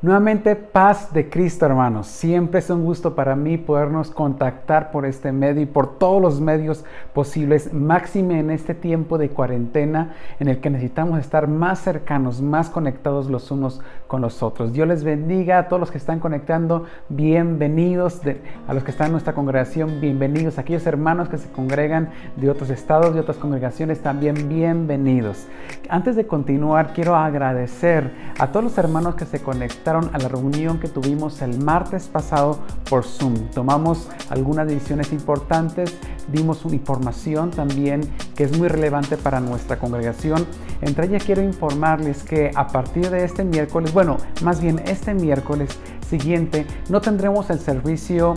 Nuevamente, paz de Cristo, hermanos. Siempre es un gusto para mí podernos contactar por este medio y por todos los medios posibles, máxime en este tiempo de cuarentena en el que necesitamos estar más cercanos, más conectados los unos con los otros. Dios les bendiga a todos los que están conectando, bienvenidos. A los que están en nuestra congregación, bienvenidos. A aquellos hermanos que se congregan de otros estados, de otras congregaciones, también bienvenidos. Antes de continuar, quiero agradecer a todos los hermanos que se conectaron a la reunión que tuvimos el martes pasado por Zoom. Tomamos algunas decisiones importantes, dimos una información también que es muy relevante para nuestra congregación. Entre ellas quiero informarles que a partir de este miércoles, este miércoles siguiente, no tendremos el servicio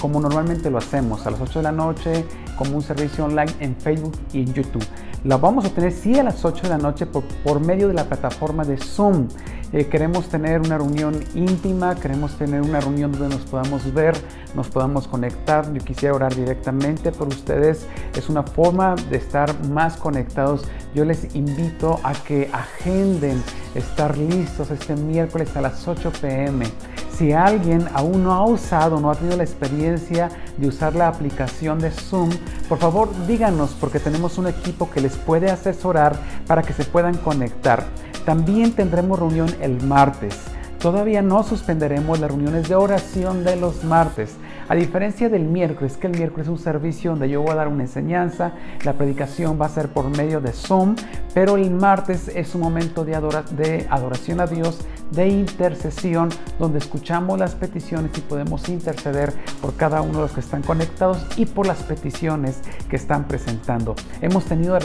como normalmente lo hacemos, a las 8 de la noche, como un servicio online en Facebook y en YouTube. Lo vamos a tener sí a las 8 de la noche por medio de la plataforma de Zoom. Queremos tener una reunión íntima, queremos tener una reunión donde nos podamos ver, nos podamos conectar. Yo quisiera orar directamente por ustedes. Es una forma de estar más conectados. Yo les invito a que agenden estar listos este miércoles a las 8 p.m. Si alguien aún no ha usado, no ha tenido la experiencia de usar la aplicación de Zoom, por favor díganos, porque tenemos un equipo que les puede asesorar para que se puedan conectar. También tendremos reunión el martes. Todavía no suspenderemos las reuniones de oración de los martes. A diferencia del miércoles, que el miércoles es un servicio donde yo voy a dar una enseñanza, la predicación va a ser por medio de Zoom, pero el martes es un momento de adoración a Dios, de intercesión, donde escuchamos las peticiones y podemos interceder por cada uno de los que están conectados y por las peticiones que están presentando. Hemos tenido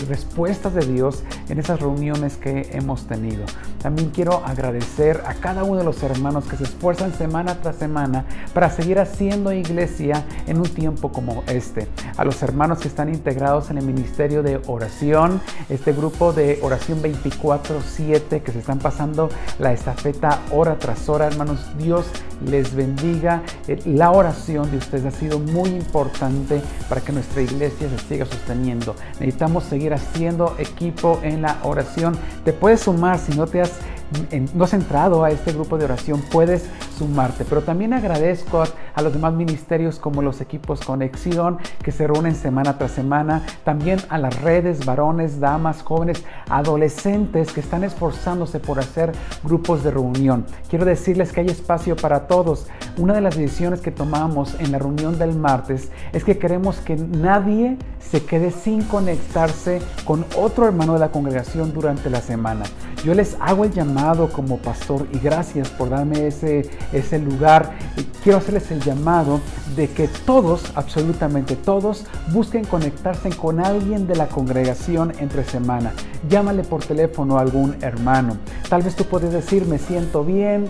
respuestas de Dios en esas reuniones que hemos tenido. También quiero agradecer a cada uno de los hermanos que se esfuerzan semana tras semana para seguir haciendo iglesia en un tiempo como este. A los hermanos que están integrados en el ministerio de oración, este grupo de oración 24/7 que se están pasando la estafeta hora tras hora, hermanos, Dios les bendiga. La oración de ustedes ha sido muy importante para que nuestra iglesia se siga sosteniendo. Necesitamos seguir haciendo equipo en la oración. Te puedes sumar si no has entrado a este grupo de oración, puedes sumarte. Pero también agradezco a los demás ministerios como los equipos Conexión que se reúnen semana tras semana, también a las redes, varones, damas, jóvenes, adolescentes que están esforzándose por hacer grupos de reunión. Quiero decirles que hay espacio para todos. Una de las decisiones que tomamos en la reunión del martes es que queremos que nadie se quede sin conectarse con otro hermano de la congregación durante la semana. Yo les hago el llamado como pastor y gracias por darme ese lugar. Quiero hacerles el llamado de que todos, absolutamente todos, busquen conectarse con alguien de la congregación entre semana. Llámale por teléfono a algún hermano. Tal vez tú puedes decir, me siento bien,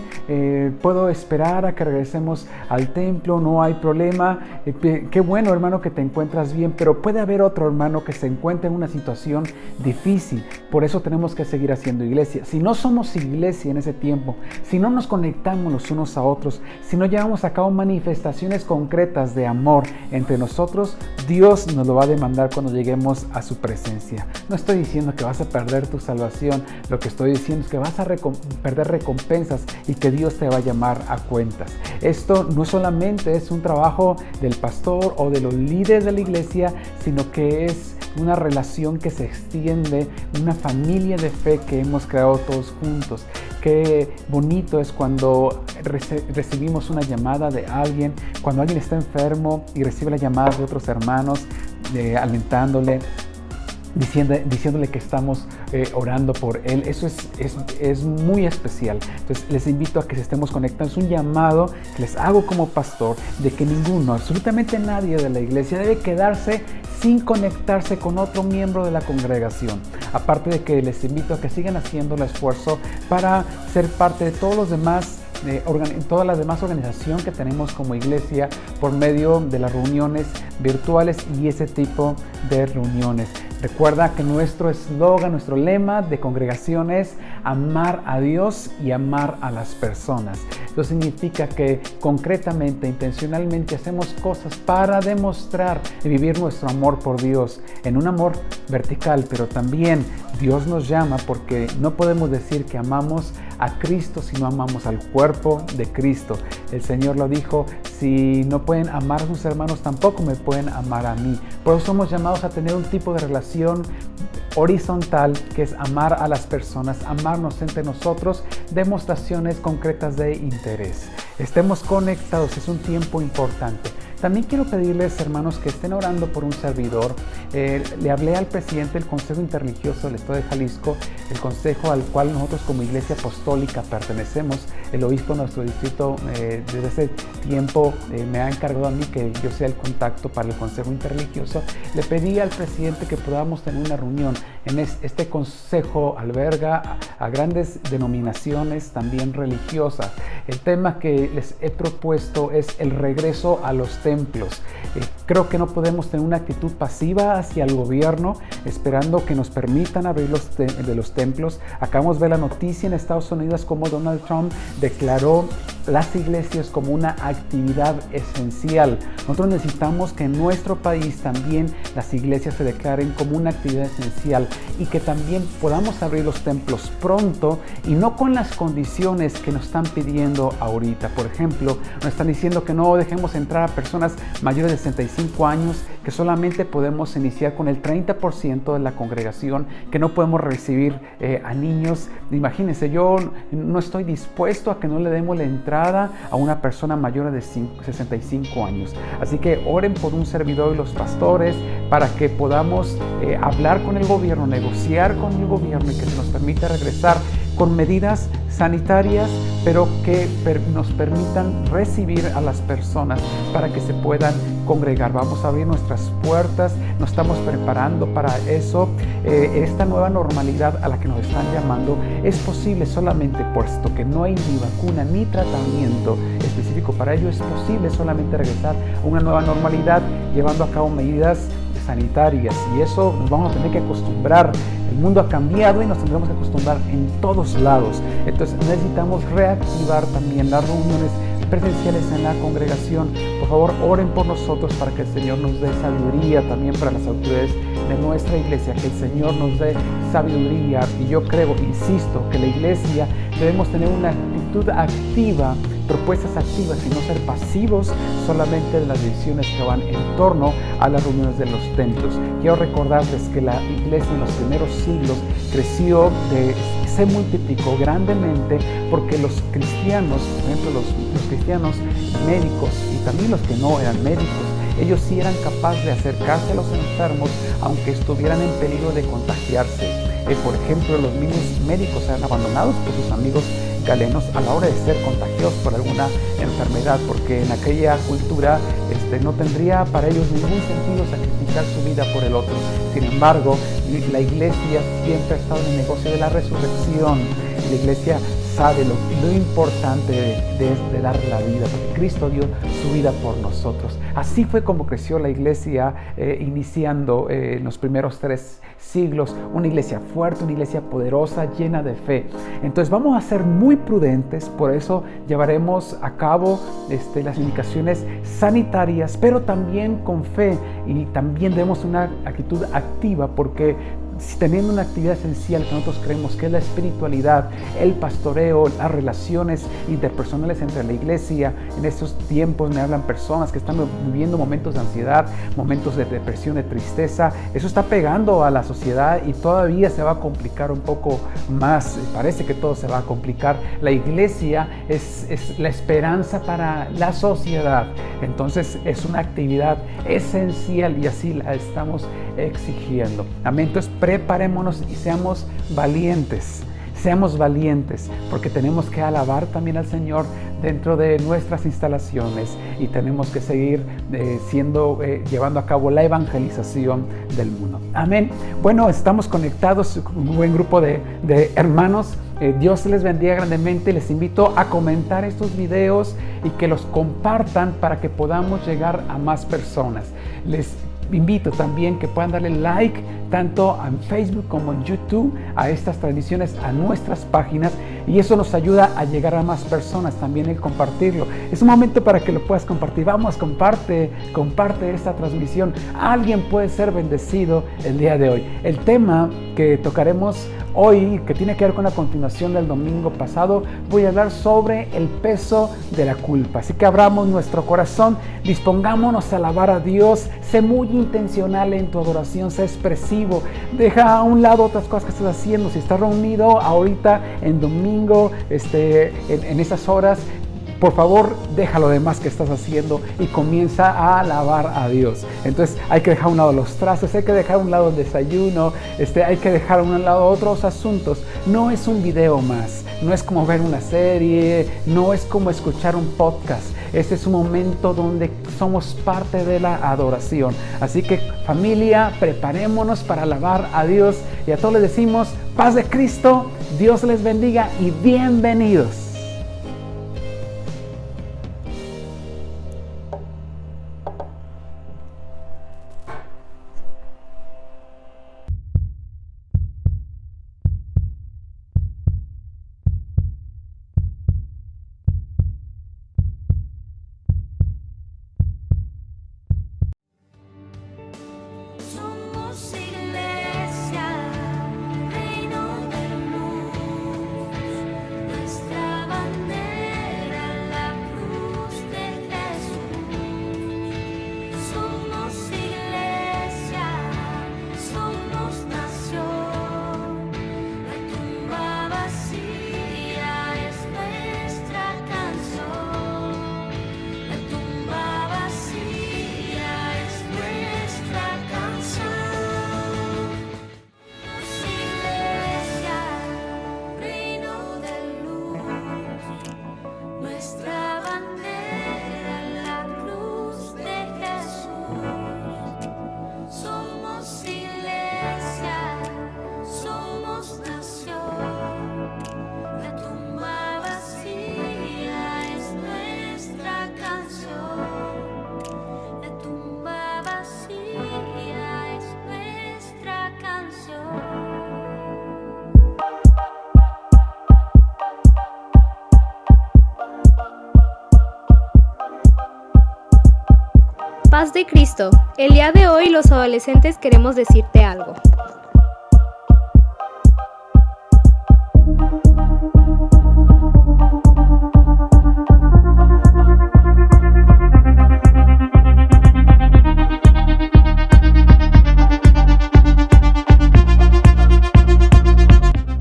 puedo esperar a que regresemos al templo, no hay problema. Qué bueno, hermano, que te encuentras bien, pero puede haber otro hermano que se encuentre en una situación difícil. Por eso tenemos que seguir haciendo iglesia. Si no somos iglesia en ese tiempo, si no nos conectamos los unos a otros, si no llevamos a cabo manifestaciones concretas de amor entre nosotros, Dios nos lo va a demandar cuando lleguemos a su presencia. No estoy diciendo que vas a perder tu salvación, lo que estoy diciendo es que vas a perder recompensas y que Dios te va a llamar a cuentas. Esto no solamente es un trabajo del pastor o de los líderes de la iglesia, sino que es una relación que se extiende, una familia de fe que hemos creado todos juntos. Qué bonito es cuando recibimos una llamada de alguien, cuando alguien está enfermo y recibe la llamada de otros hermanos, alentándole, diciéndole que estamos orando por él. Eso es muy especial. Entonces les invito a que estemos conectando. Es un llamado que les hago como pastor de que ninguno, absolutamente nadie de la iglesia debe quedarse sin conectarse con otro miembro de la congregación. Aparte de que les invito a que sigan haciendo el esfuerzo para ser parte de todos los demás todas las demás organizaciones que tenemos como iglesia por medio de las reuniones virtuales y ese tipo de reuniones. Recuerda que nuestro eslogan, nuestro lema de congregación es amar a Dios y amar a las personas. Eso significa que concretamente, intencionalmente hacemos cosas para demostrar y vivir nuestro amor por Dios en un amor vertical, pero también Dios nos llama porque no podemos decir que amamos a Cristo si no amamos al cuerpo de Cristo. El Señor lo dijo: si no pueden amar a sus hermanos, tampoco me pueden amar a mí. Por eso somos llamados a tener un tipo de relación horizontal, que es amar a las personas, amarnos entre nosotros, demostraciones concretas de interés. Estemos conectados, es un tiempo importante. También quiero pedirles, hermanos, que estén orando por un servidor. Le hablé al presidente del Consejo Interreligioso del Estado de Jalisco, el consejo al cual nosotros como Iglesia Apostólica pertenecemos. El obispo de nuestro distrito desde ese tiempo me ha encargado a mí que yo sea el contacto para el Consejo Interreligioso. Le pedí al presidente que podamos tener una reunión. Este consejo alberga a grandes denominaciones también religiosas. El tema que les he propuesto es el regreso a los templos. Creo que no podemos tener una actitud pasiva hacia el gobierno esperando que nos permitan abrir los templos. Acabamos de ver la noticia en Estados Unidos como Donald Trump declaró las iglesias como una actividad esencial. Nosotros necesitamos que en nuestro país también las iglesias se declaren como una actividad esencial y que también podamos abrir los templos pronto y no con las condiciones que nos están pidiendo ahorita. Por ejemplo, nos están diciendo que no dejemos entrar a personas mayores de 65 años, que solamente podemos iniciar con el 30% de la congregación, que no podemos recibir a niños. Imagínense, yo no estoy dispuesto a que no le demos la entrada a una persona mayor de 65 años. Así que oren por un servidor y los pastores para que podamos hablar con el gobierno, negociar con el gobierno y que se nos permita regresar con medidas sanitarias, pero que nos permitan recibir a las personas para que se puedan congregar. Vamos a abrir nuestras puertas, nos estamos preparando para eso. Esta nueva normalidad a la que nos están llamando es posible solamente puesto que no hay ni vacuna ni tratamiento específico para ello. Es posible solamente regresar a una nueva normalidad llevando a cabo medidas sanitarias, y eso nos vamos a tener que acostumbrar. El mundo ha cambiado y nos tendremos que acostumbrar en todos lados. Entonces necesitamos reactivar también las reuniones presenciales en la congregación. Por favor, oren por nosotros para que el Señor nos dé sabiduría también para las autoridades de nuestra iglesia, que el Señor nos dé sabiduría. Y yo creo, insisto, que la iglesia debemos tener una actitud activa, propuestas activas y no ser pasivos solamente de las decisiones que van en torno a las reuniones de los templos. Quiero recordarles que la iglesia en los primeros siglos creció, se multiplicó grandemente porque los cristianos, por ejemplo los cristianos médicos y también los que no eran médicos, ellos sí eran capaces de acercarse a los enfermos aunque estuvieran en peligro de contagiarse. Por ejemplo, los mismos médicos eran abandonados por sus amigos galenos a la hora de ser contagiados por alguna enfermedad, porque en aquella cultura no tendría para ellos ningún sentido sacrificar su vida por el otro. Sin embargo, la iglesia siempre ha estado en el negocio de la resurrección. La iglesia sabe lo importante de dar la vida, porque Cristo dio su vida por nosotros. Así fue como creció la iglesia iniciando en los primeros 3 siglos, una iglesia fuerte, una iglesia poderosa, llena de fe. Entonces vamos a ser muy prudentes, por eso llevaremos a cabo las indicaciones sanitarias, pero también con fe, y también debemos una actitud activa, porque teniendo una actividad esencial que nosotros creemos que es la espiritualidad, el pastoreo, las relaciones interpersonales entre la iglesia. En estos tiempos me hablan personas que están viviendo momentos de ansiedad, momentos de depresión, de tristeza. Eso está pegando a la sociedad y todavía se va a complicar un poco más. Parece que todo se va a complicar. La iglesia es la esperanza para la sociedad. Entonces es una actividad esencial y así la estamos exigiendo. Amén. Entonces preparémonos y seamos valientes. Seamos valientes, porque tenemos que alabar también al Señor dentro de nuestras instalaciones y tenemos que seguir llevando a cabo la evangelización del mundo. Amén. Bueno, estamos conectados con un buen grupo de hermanos. Dios les bendiga grandemente. Les invito a comentar estos videos y que los compartan para que podamos llegar a más personas. Les invito también que puedan darle like tanto en Facebook como en YouTube a estas transmisiones, a nuestras páginas. y eso nos ayuda a llegar a más personas, también el compartirlo. Es un momento para que lo puedas compartir. Vamos, comparte esta transmisión. Alguien puede ser bendecido el día de hoy. El tema que tocaremos hoy, que tiene que ver con la continuación del domingo pasado, voy a hablar sobre el peso de la culpa. Así que abramos nuestro corazón, dispongámonos a alabar a Dios, sé muy intencional en tu adoración, sé expresivo, deja a un lado otras cosas que estás haciendo. Si estás reunido ahorita en domingo, en esas horas, por favor, deja lo demás que estás haciendo y comienza a alabar a Dios. Entonces hay que dejar a un lado los trastes, hay que dejar a un lado el desayuno, hay que dejar a un lado otros asuntos. No es un video más, no es como ver una serie, no es como escuchar un podcast. Este es un momento donde somos parte de la adoración. Así que, familia, preparémonos para alabar a Dios, y a todos les decimos paz de Cristo, Dios les bendiga y bienvenidos. Paz de Cristo. El día de hoy los adolescentes queremos decirte algo.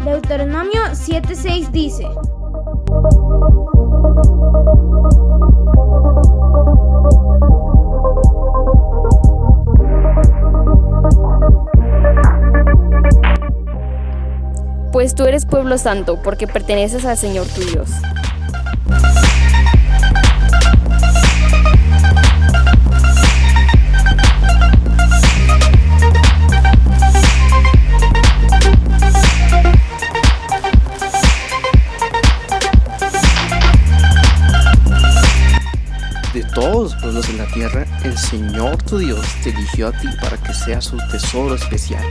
Deuteronomio 7:6 dice: pues tú eres pueblo santo, porque perteneces al Señor tu Dios. De todos los pueblos de la tierra, el Señor tu Dios te eligió a ti para que seas su tesoro especial.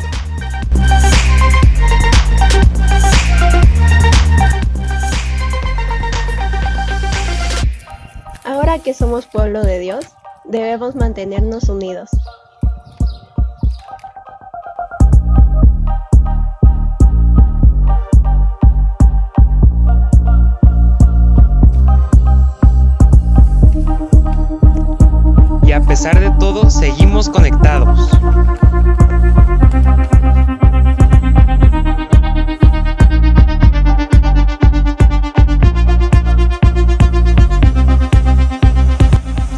Ahora que somos pueblo de Dios, debemos mantenernos unidos. Y a pesar de todo, seguimos conectados.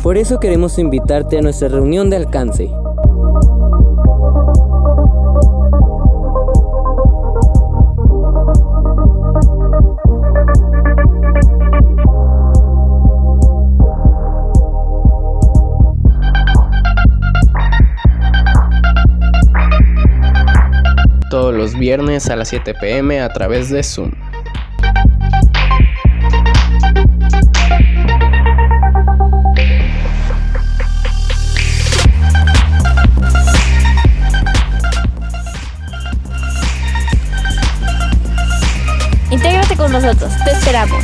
Por eso queremos invitarte a nuestra reunión de alcance. Todos los viernes a las 7 p.m. a través de Zoom. Intégrate con nosotros. juntos. ¡Te esperamos!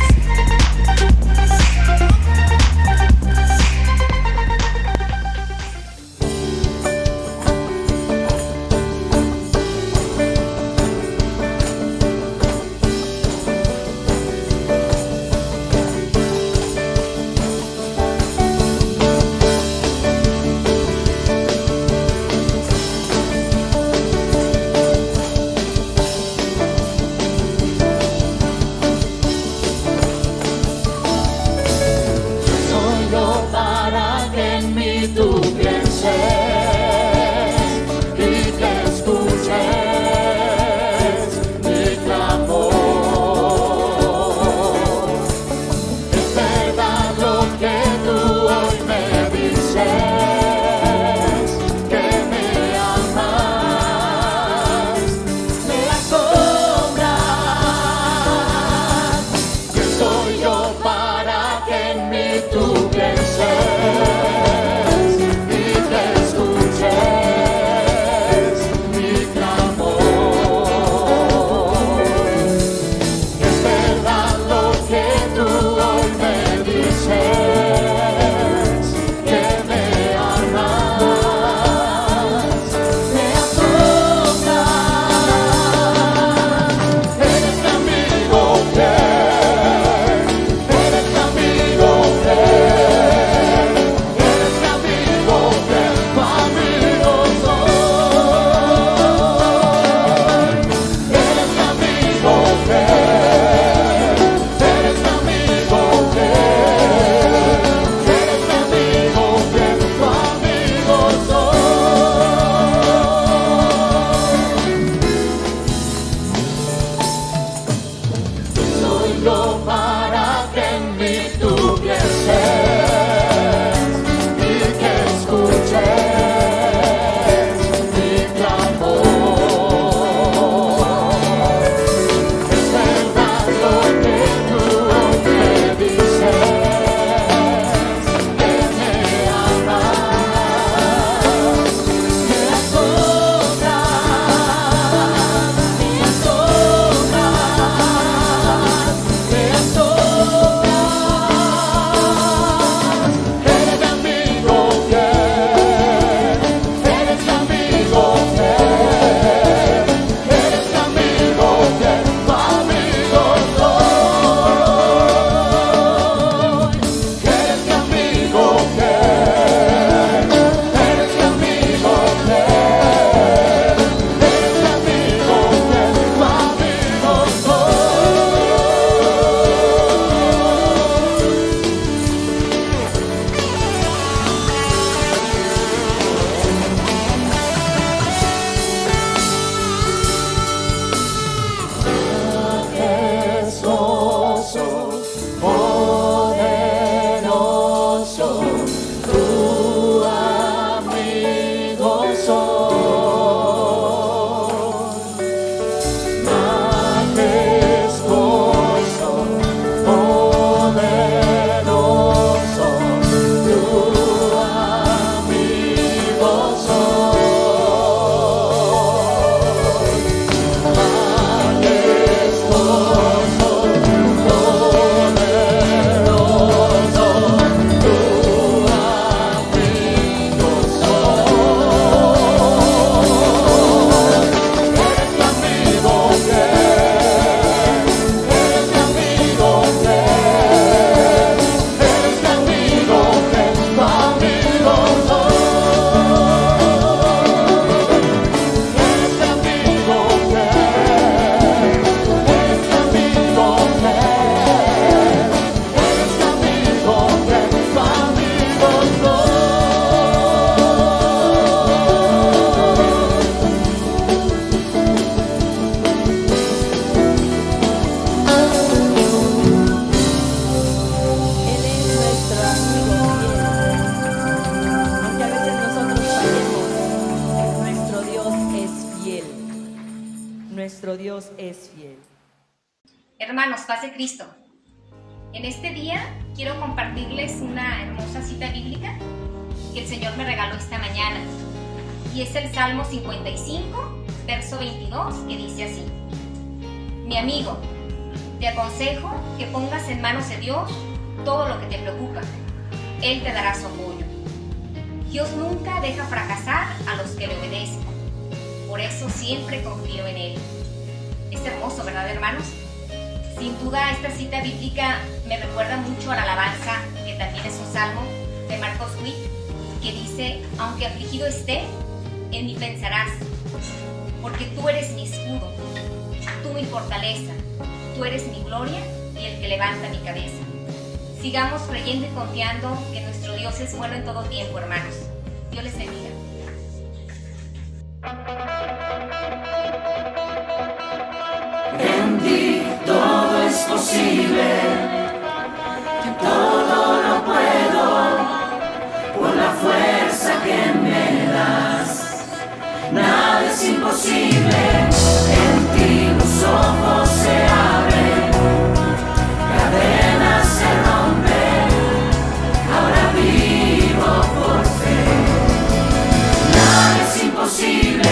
Nuestro Dios es fiel. Hermanos, paz de Cristo. En este día quiero compartirles una hermosa cita bíblica que el Señor me regaló esta mañana. Y es el Salmo 55, verso 22, que dice así: Mi amigo, Te aconsejo que pongas en manos de Dios todo lo que te preocupa. Él te dará su apoyo. Dios nunca deja fracasar a los que le obedecen. Por eso siempre confío en Él. Es hermoso, ¿verdad, hermanos? Sin duda, esta cita bíblica me recuerda mucho a la alabanza, que también es un salmo de Marcos Witt, que dice: aunque afligido esté, en mí pensarás, porque tú eres mi escudo, tú mi fortaleza, tú eres mi gloria y el que levanta mi cabeza. Sigamos creyendo y confiando que nuestro Dios es bueno en todo tiempo, hermanos. Dios les bendiga. En ti todo es posible, todo lo puedo, por la fuerza que me das. Nada es imposible, en ti los ojos se abren, cadenas se rompen, ahora vivo por fe. Nada es imposible.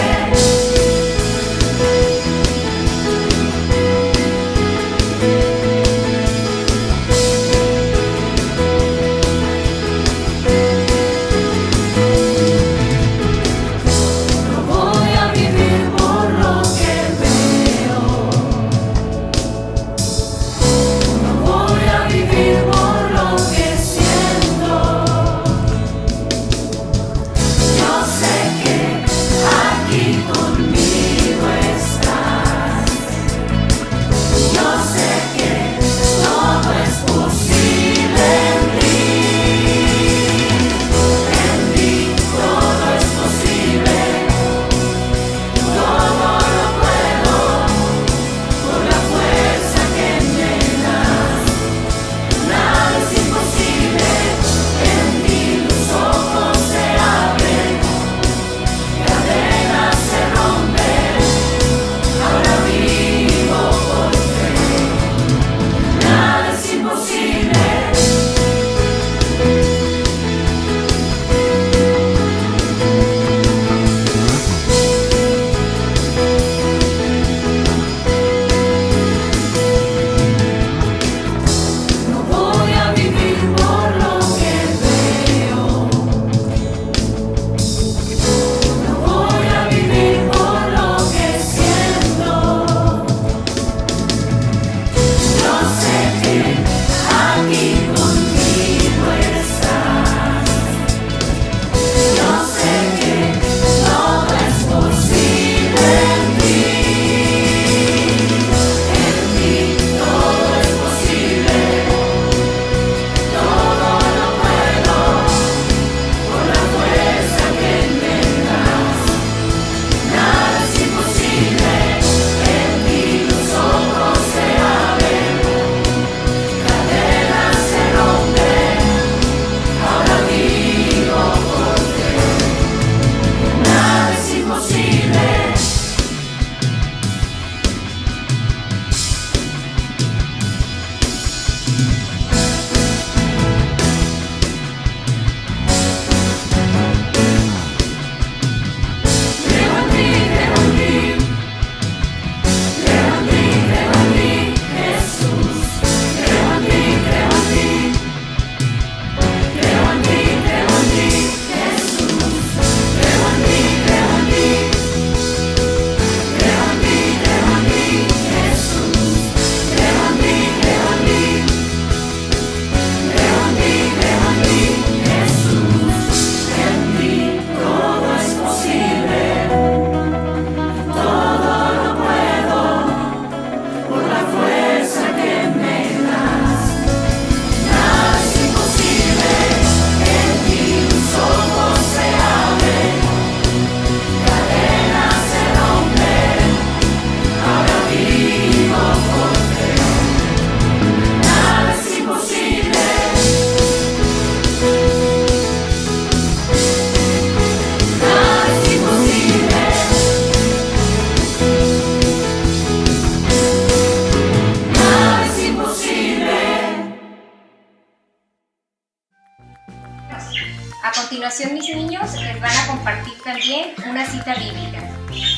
A continuación, mis niños les van a compartir también una cita bíblica.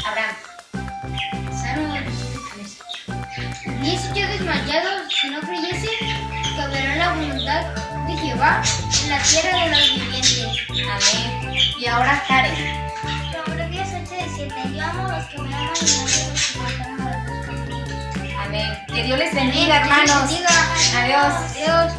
Abraham. hubiese yo desmayado si no creyese que verá la voluntad de Jehová en la tierra de los vivientes. Amén. Y ahora Karen. Proverbios 8:17. Yo amo a los que me aman y odio a los que matan a los. Amén. Que Dios les bendiga, hermanos. Adiós. Adiós.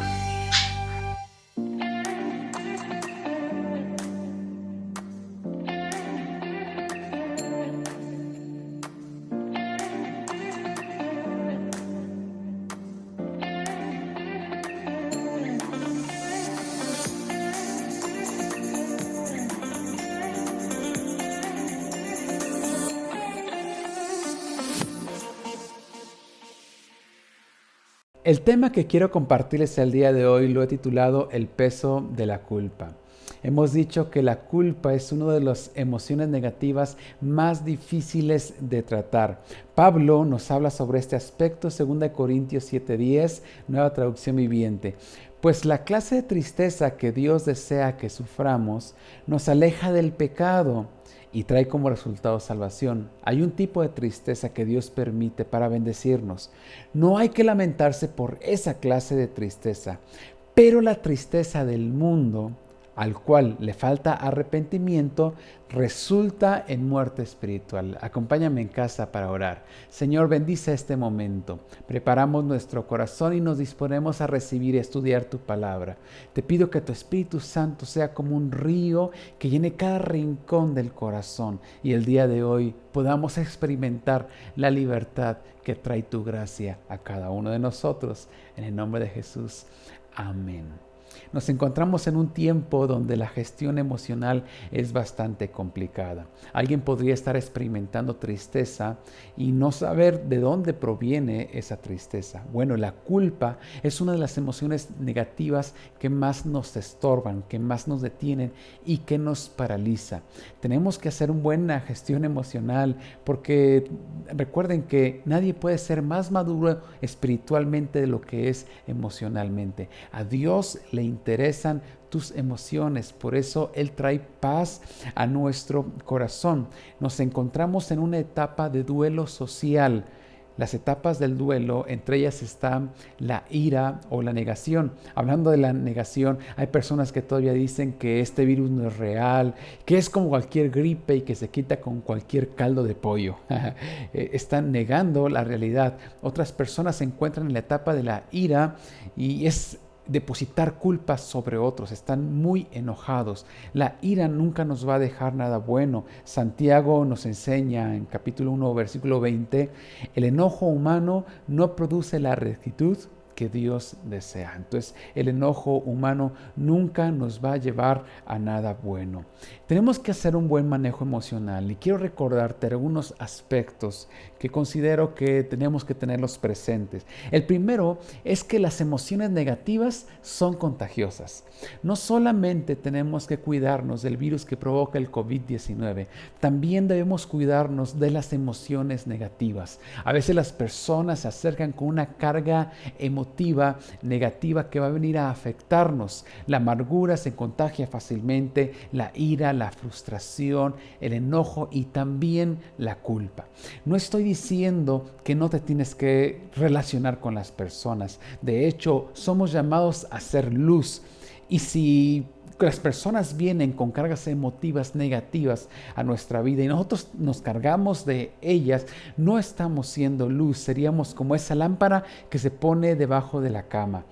El tema que quiero compartirles el día de hoy lo he titulado El peso de la culpa. Hemos dicho que la culpa es una de las emociones negativas más difíciles de tratar. Pablo nos habla sobre este aspecto, 2 Corintios 7:10, Nueva Traducción Viviente. Pues la clase de tristeza que Dios desea que suframos nos aleja del pecado y trae como resultado salvación. Hay un tipo de tristeza que Dios permite para bendecirnos. No hay que lamentarse por esa clase de tristeza, pero la tristeza del mundo, al cual le falta arrepentimiento, resulta en muerte espiritual. Acompáñame en casa para orar. Señor, bendice este momento. Preparamos nuestro corazón y nos disponemos a recibir y estudiar tu palabra. Te pido que tu Espíritu Santo sea como un río que llene cada rincón del corazón y el día de hoy podamos experimentar la libertad que trae tu gracia a cada uno de nosotros. En el nombre de Jesús. Amén. Nos encontramos en un tiempo donde la gestión emocional es bastante complicada. Alguien podría estar experimentando tristeza y no saber de dónde proviene esa tristeza. Bueno, la culpa es una de las emociones negativas que más nos estorban, que más nos detienen y que nos paraliza. Tenemos que hacer una buena gestión emocional porque recuerden que nadie puede ser más maduro espiritualmente de lo que es emocionalmente. A Dios le interesan tus emociones, por eso Él trae paz a nuestro corazón. Nos encontramos en una etapa de duelo social. Las etapas del duelo, entre ellas está la ira o la negación. Hablando de la negación, hay personas que todavía dicen que este virus no es real, que es como cualquier gripe y que se quita con cualquier caldo de pollo. Están negando la realidad. Otras personas se encuentran en la etapa de la ira y es depositar culpas sobre otros, están muy enojados. La ira nunca nos va a dejar nada bueno. Santiago nos enseña en capítulo 1, versículo 20, el enojo humano no produce la rectitud que Dios desea. Entonces, el enojo humano nunca nos va a llevar a nada bueno. Tenemos que hacer un buen manejo emocional y quiero recordarte algunos aspectos que considero que tenemos que tenerlos presentes. El primero es que las emociones negativas son contagiosas. No solamente tenemos que cuidarnos del virus que provoca el COVID-19, también debemos cuidarnos de las emociones negativas. A veces las personas se acercan con una carga emotiva negativa que va a venir a afectarnos. La amargura se contagia fácilmente, la ira, la frustración, el enojo y también la culpa. No estoy diciendo que no te tienes que relacionar con las personas. De hecho, somos llamados a ser luz. Y si las personas vienen con cargas emotivas negativas a nuestra vida y nosotros nos cargamos de ellas, no estamos siendo luz, seríamos como esa lámpara que se pone debajo de la cama.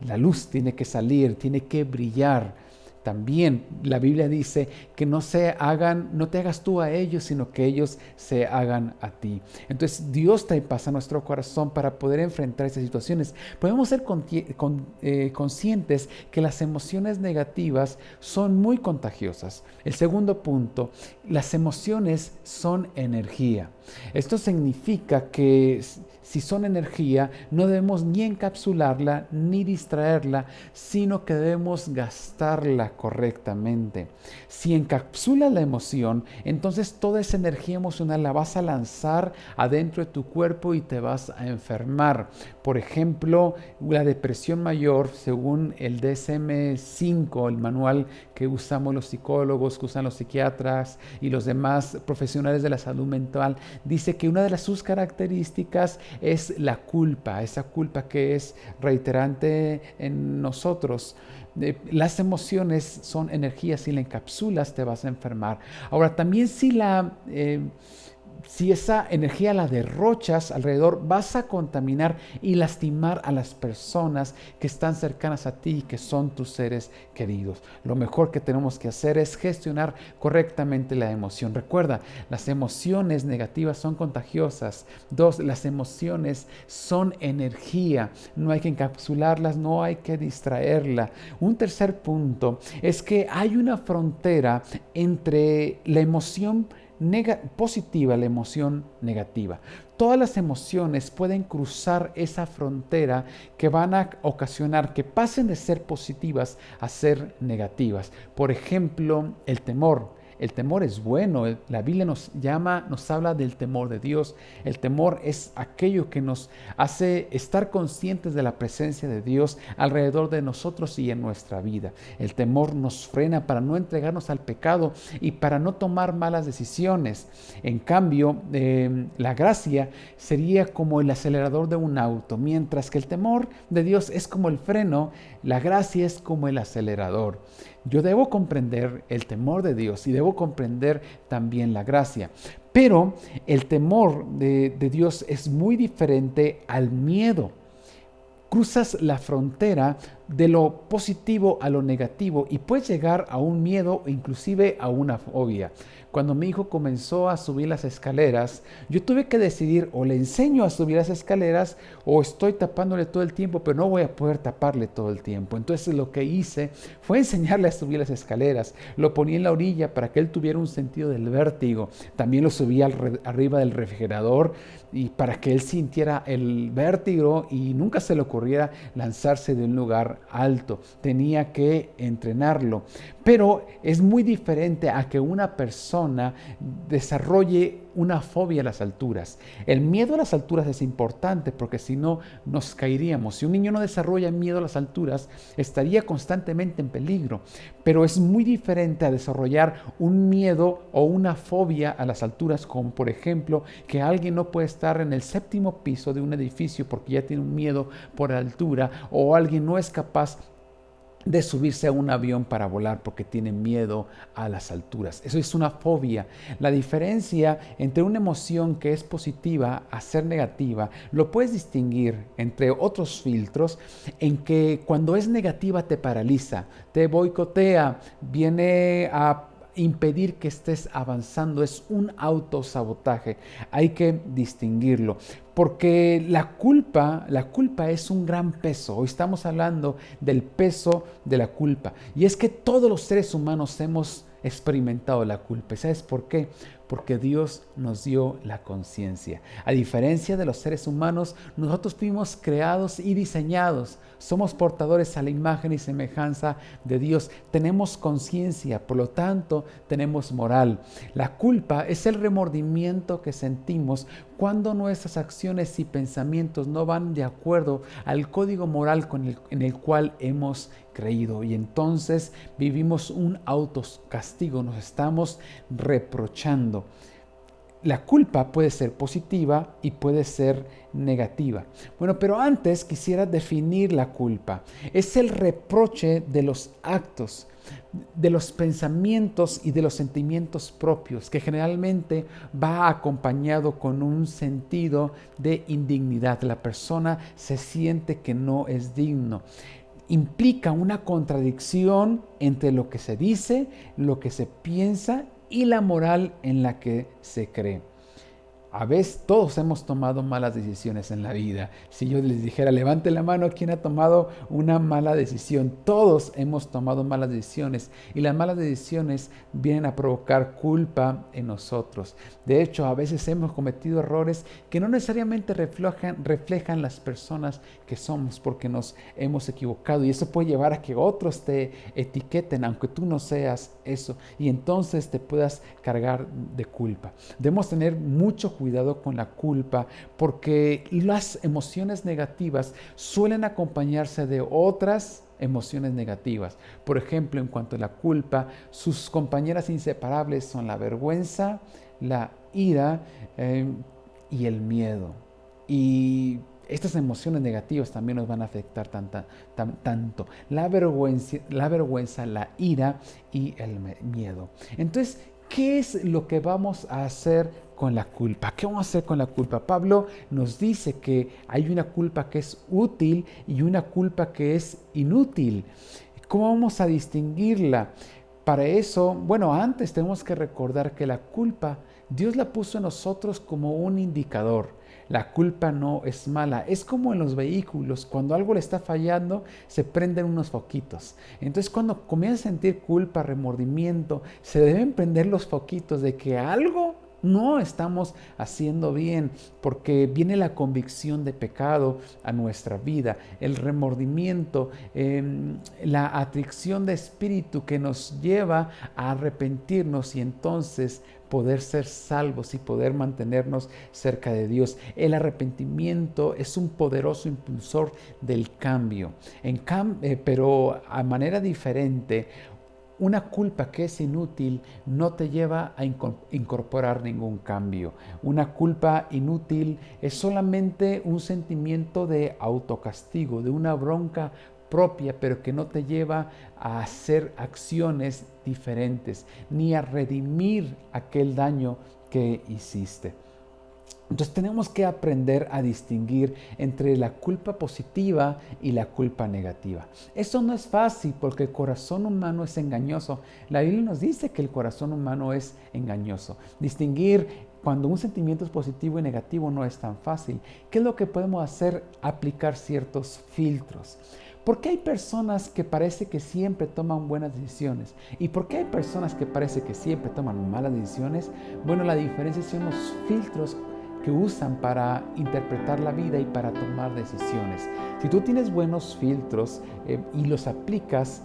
La luz tiene que salir, tiene que brillar. También la Biblia dice que no te hagas tú a ellos, sino que ellos se hagan a ti. Entonces Dios trae paz a nuestro corazón para poder enfrentar estas situaciones. Podemos ser conscientes que las emociones negativas son muy contagiosas. El segundo punto, las emociones son energía. Esto significa que si son energía, no debemos ni encapsularla ni distraerla, sino que debemos gastarla correctamente. Si encapsulas la emoción, entonces toda esa energía emocional la vas a lanzar adentro de tu cuerpo y te vas a enfermar. Por ejemplo, la depresión mayor, según el DSM-5, el manual que usamos los psicólogos, que usan los psiquiatras y los demás profesionales de la salud mental, dice que una de sus características es la culpa, esa culpa que es reiterante en nosotros. Las emociones son energías, si la encapsulas te vas a enfermar. Ahora, también si esa energía la derrochas alrededor, vas a contaminar y lastimar a las personas que están cercanas a ti y que son tus seres queridos. Lo mejor que tenemos que hacer es gestionar correctamente la emoción. Recuerda, las emociones negativas son contagiosas. 2, las emociones son energía. No hay que encapsularlas, no hay que distraerla. Un tercer punto es que hay una frontera entre la emoción positiva, la emoción negativa. Todas las emociones pueden cruzar esa frontera que van a ocasionar que pasen de ser positivas a ser negativas. Por ejemplo, el temor. El temor es bueno. La Biblia nos habla del temor de Dios. El temor es aquello que nos hace estar conscientes de la presencia de Dios alrededor de nosotros y en nuestra vida. El temor nos frena para no entregarnos al pecado y para no tomar malas decisiones. En cambio, la gracia sería como el acelerador de un auto, mientras que el temor de Dios es como el freno, la gracia es como el acelerador. Yo debo comprender el temor de Dios y debo comprender también la gracia. Pero el temor de Dios es muy diferente al miedo. Cruzas la frontera de lo positivo a lo negativo y puedes llegar a un miedo o inclusive a una fobia. Cuando mi hijo comenzó a subir las escaleras, yo tuve que decidir: o le enseño a subir las escaleras o estoy tapándole todo el tiempo, pero no voy a poder taparle todo el tiempo. Entonces lo que hice fue enseñarle a subir las escaleras. Lo ponía en la orilla para que él tuviera un sentido del vértigo. También lo subía arriba del refrigerador y para que él sintiera el vértigo y nunca se le ocurriera lanzarse de un lugar alto. Tenía que entrenarlo. Pero es muy diferente a que una persona desarrolle una fobia a las alturas. El miedo a las alturas es importante porque si no nos caeríamos. Si un niño no desarrolla miedo a las alturas, estaría constantemente en peligro. Pero es muy diferente a desarrollar un miedo o una fobia a las alturas, como por ejemplo que alguien no puede estar en el 7º piso de un edificio porque ya tiene un miedo por altura, o alguien no es capaz de subirse a un avión para volar porque tiene miedo a las alturas. Eso es una fobia. La diferencia entre una emoción que es positiva a ser negativa lo puedes distinguir entre otros filtros en que cuando es negativa te paraliza, te boicotea, viene a impedir que estés avanzando, es un autosabotaje. Hay que distinguirlo. Porque la culpa es un gran peso. Hoy estamos hablando del peso de la culpa. Y es que todos los seres humanos hemos experimentado la culpa. ¿Sabes por qué? Porque Dios nos dio la conciencia. A diferencia de los seres humanos, nosotros fuimos creados y diseñados. Somos portadores a la imagen y semejanza de Dios. Tenemos conciencia, por lo tanto, tenemos moral. La culpa es el remordimiento que sentimos cuando nuestras acciones y pensamientos no van de acuerdo al código moral en el cual hemos creído. Y entonces vivimos un autocastigo, nos estamos reprochando. La culpa puede ser positiva y puede ser negativa. Bueno, pero antes quisiera definir la culpa. Es el reproche de los actos, de los pensamientos y de los sentimientos propios, que generalmente va acompañado con un sentido de indignidad. La persona se siente que no es digno. Implica una contradicción entre lo que se dice, lo que se piensa y la moral en la que se cree. A veces todos hemos tomado malas decisiones en la vida. Si yo les dijera, levante la mano, ¿quién ha tomado una mala decisión? Todos hemos tomado malas decisiones y las malas decisiones vienen a provocar culpa en nosotros. De hecho, a veces hemos cometido errores que no necesariamente reflejan las personas que somos porque nos hemos equivocado, y eso puede llevar a que otros te etiqueten aunque tú no seas eso, y entonces te puedas cargar de culpa. Debemos tener mucho cuidado con la culpa, porque las emociones negativas suelen acompañarse de otras emociones negativas. Por ejemplo, en cuanto a la culpa, sus compañeras inseparables son la vergüenza, la ira y el miedo. Y estas emociones negativas también nos van a afectar tanto. La vergüenza, la ira y el miedo. Entonces, ¿qué es lo que vamos a hacer con la culpa? ¿Qué vamos a hacer con la culpa? Pablo nos dice que hay una culpa que es útil y una culpa que es inútil. ¿Cómo vamos a distinguirla? Para eso, antes tenemos que recordar que la culpa, Dios la puso en nosotros como un indicador. La culpa no es mala. Es como en los vehículos. Cuando algo le está fallando, se prenden unos foquitos. Entonces, cuando comienzas a sentir culpa, remordimiento, se deben prender los foquitos de que algo no estamos haciendo bien, porque viene la convicción de pecado a nuestra vida, el remordimiento, la atracción de espíritu que nos lleva a arrepentirnos y entonces poder ser salvos y poder mantenernos cerca de Dios. El arrepentimiento es un poderoso impulsor del cambio, pero a manera diferente. Una culpa que es inútil no te lleva a incorporar ningún cambio. Una culpa inútil es solamente un sentimiento de autocastigo, de una bronca propia, pero que no te lleva a hacer acciones diferentes, ni a redimir aquel daño que hiciste. Entonces tenemos que aprender a distinguir entre la culpa positiva y la culpa negativa. Eso no es fácil porque el corazón humano es engañoso. La Biblia nos dice que el corazón humano es engañoso. Distinguir cuando un sentimiento es positivo y negativo no es tan fácil. ¿Qué es lo que podemos hacer? Aplicar ciertos filtros. ¿Por qué hay personas que parece que siempre toman buenas decisiones? ¿Y por qué hay personas que parece que siempre toman malas decisiones? La diferencia son los filtros que usan para interpretar la vida y para tomar decisiones. Si tú tienes buenos filtros y los aplicas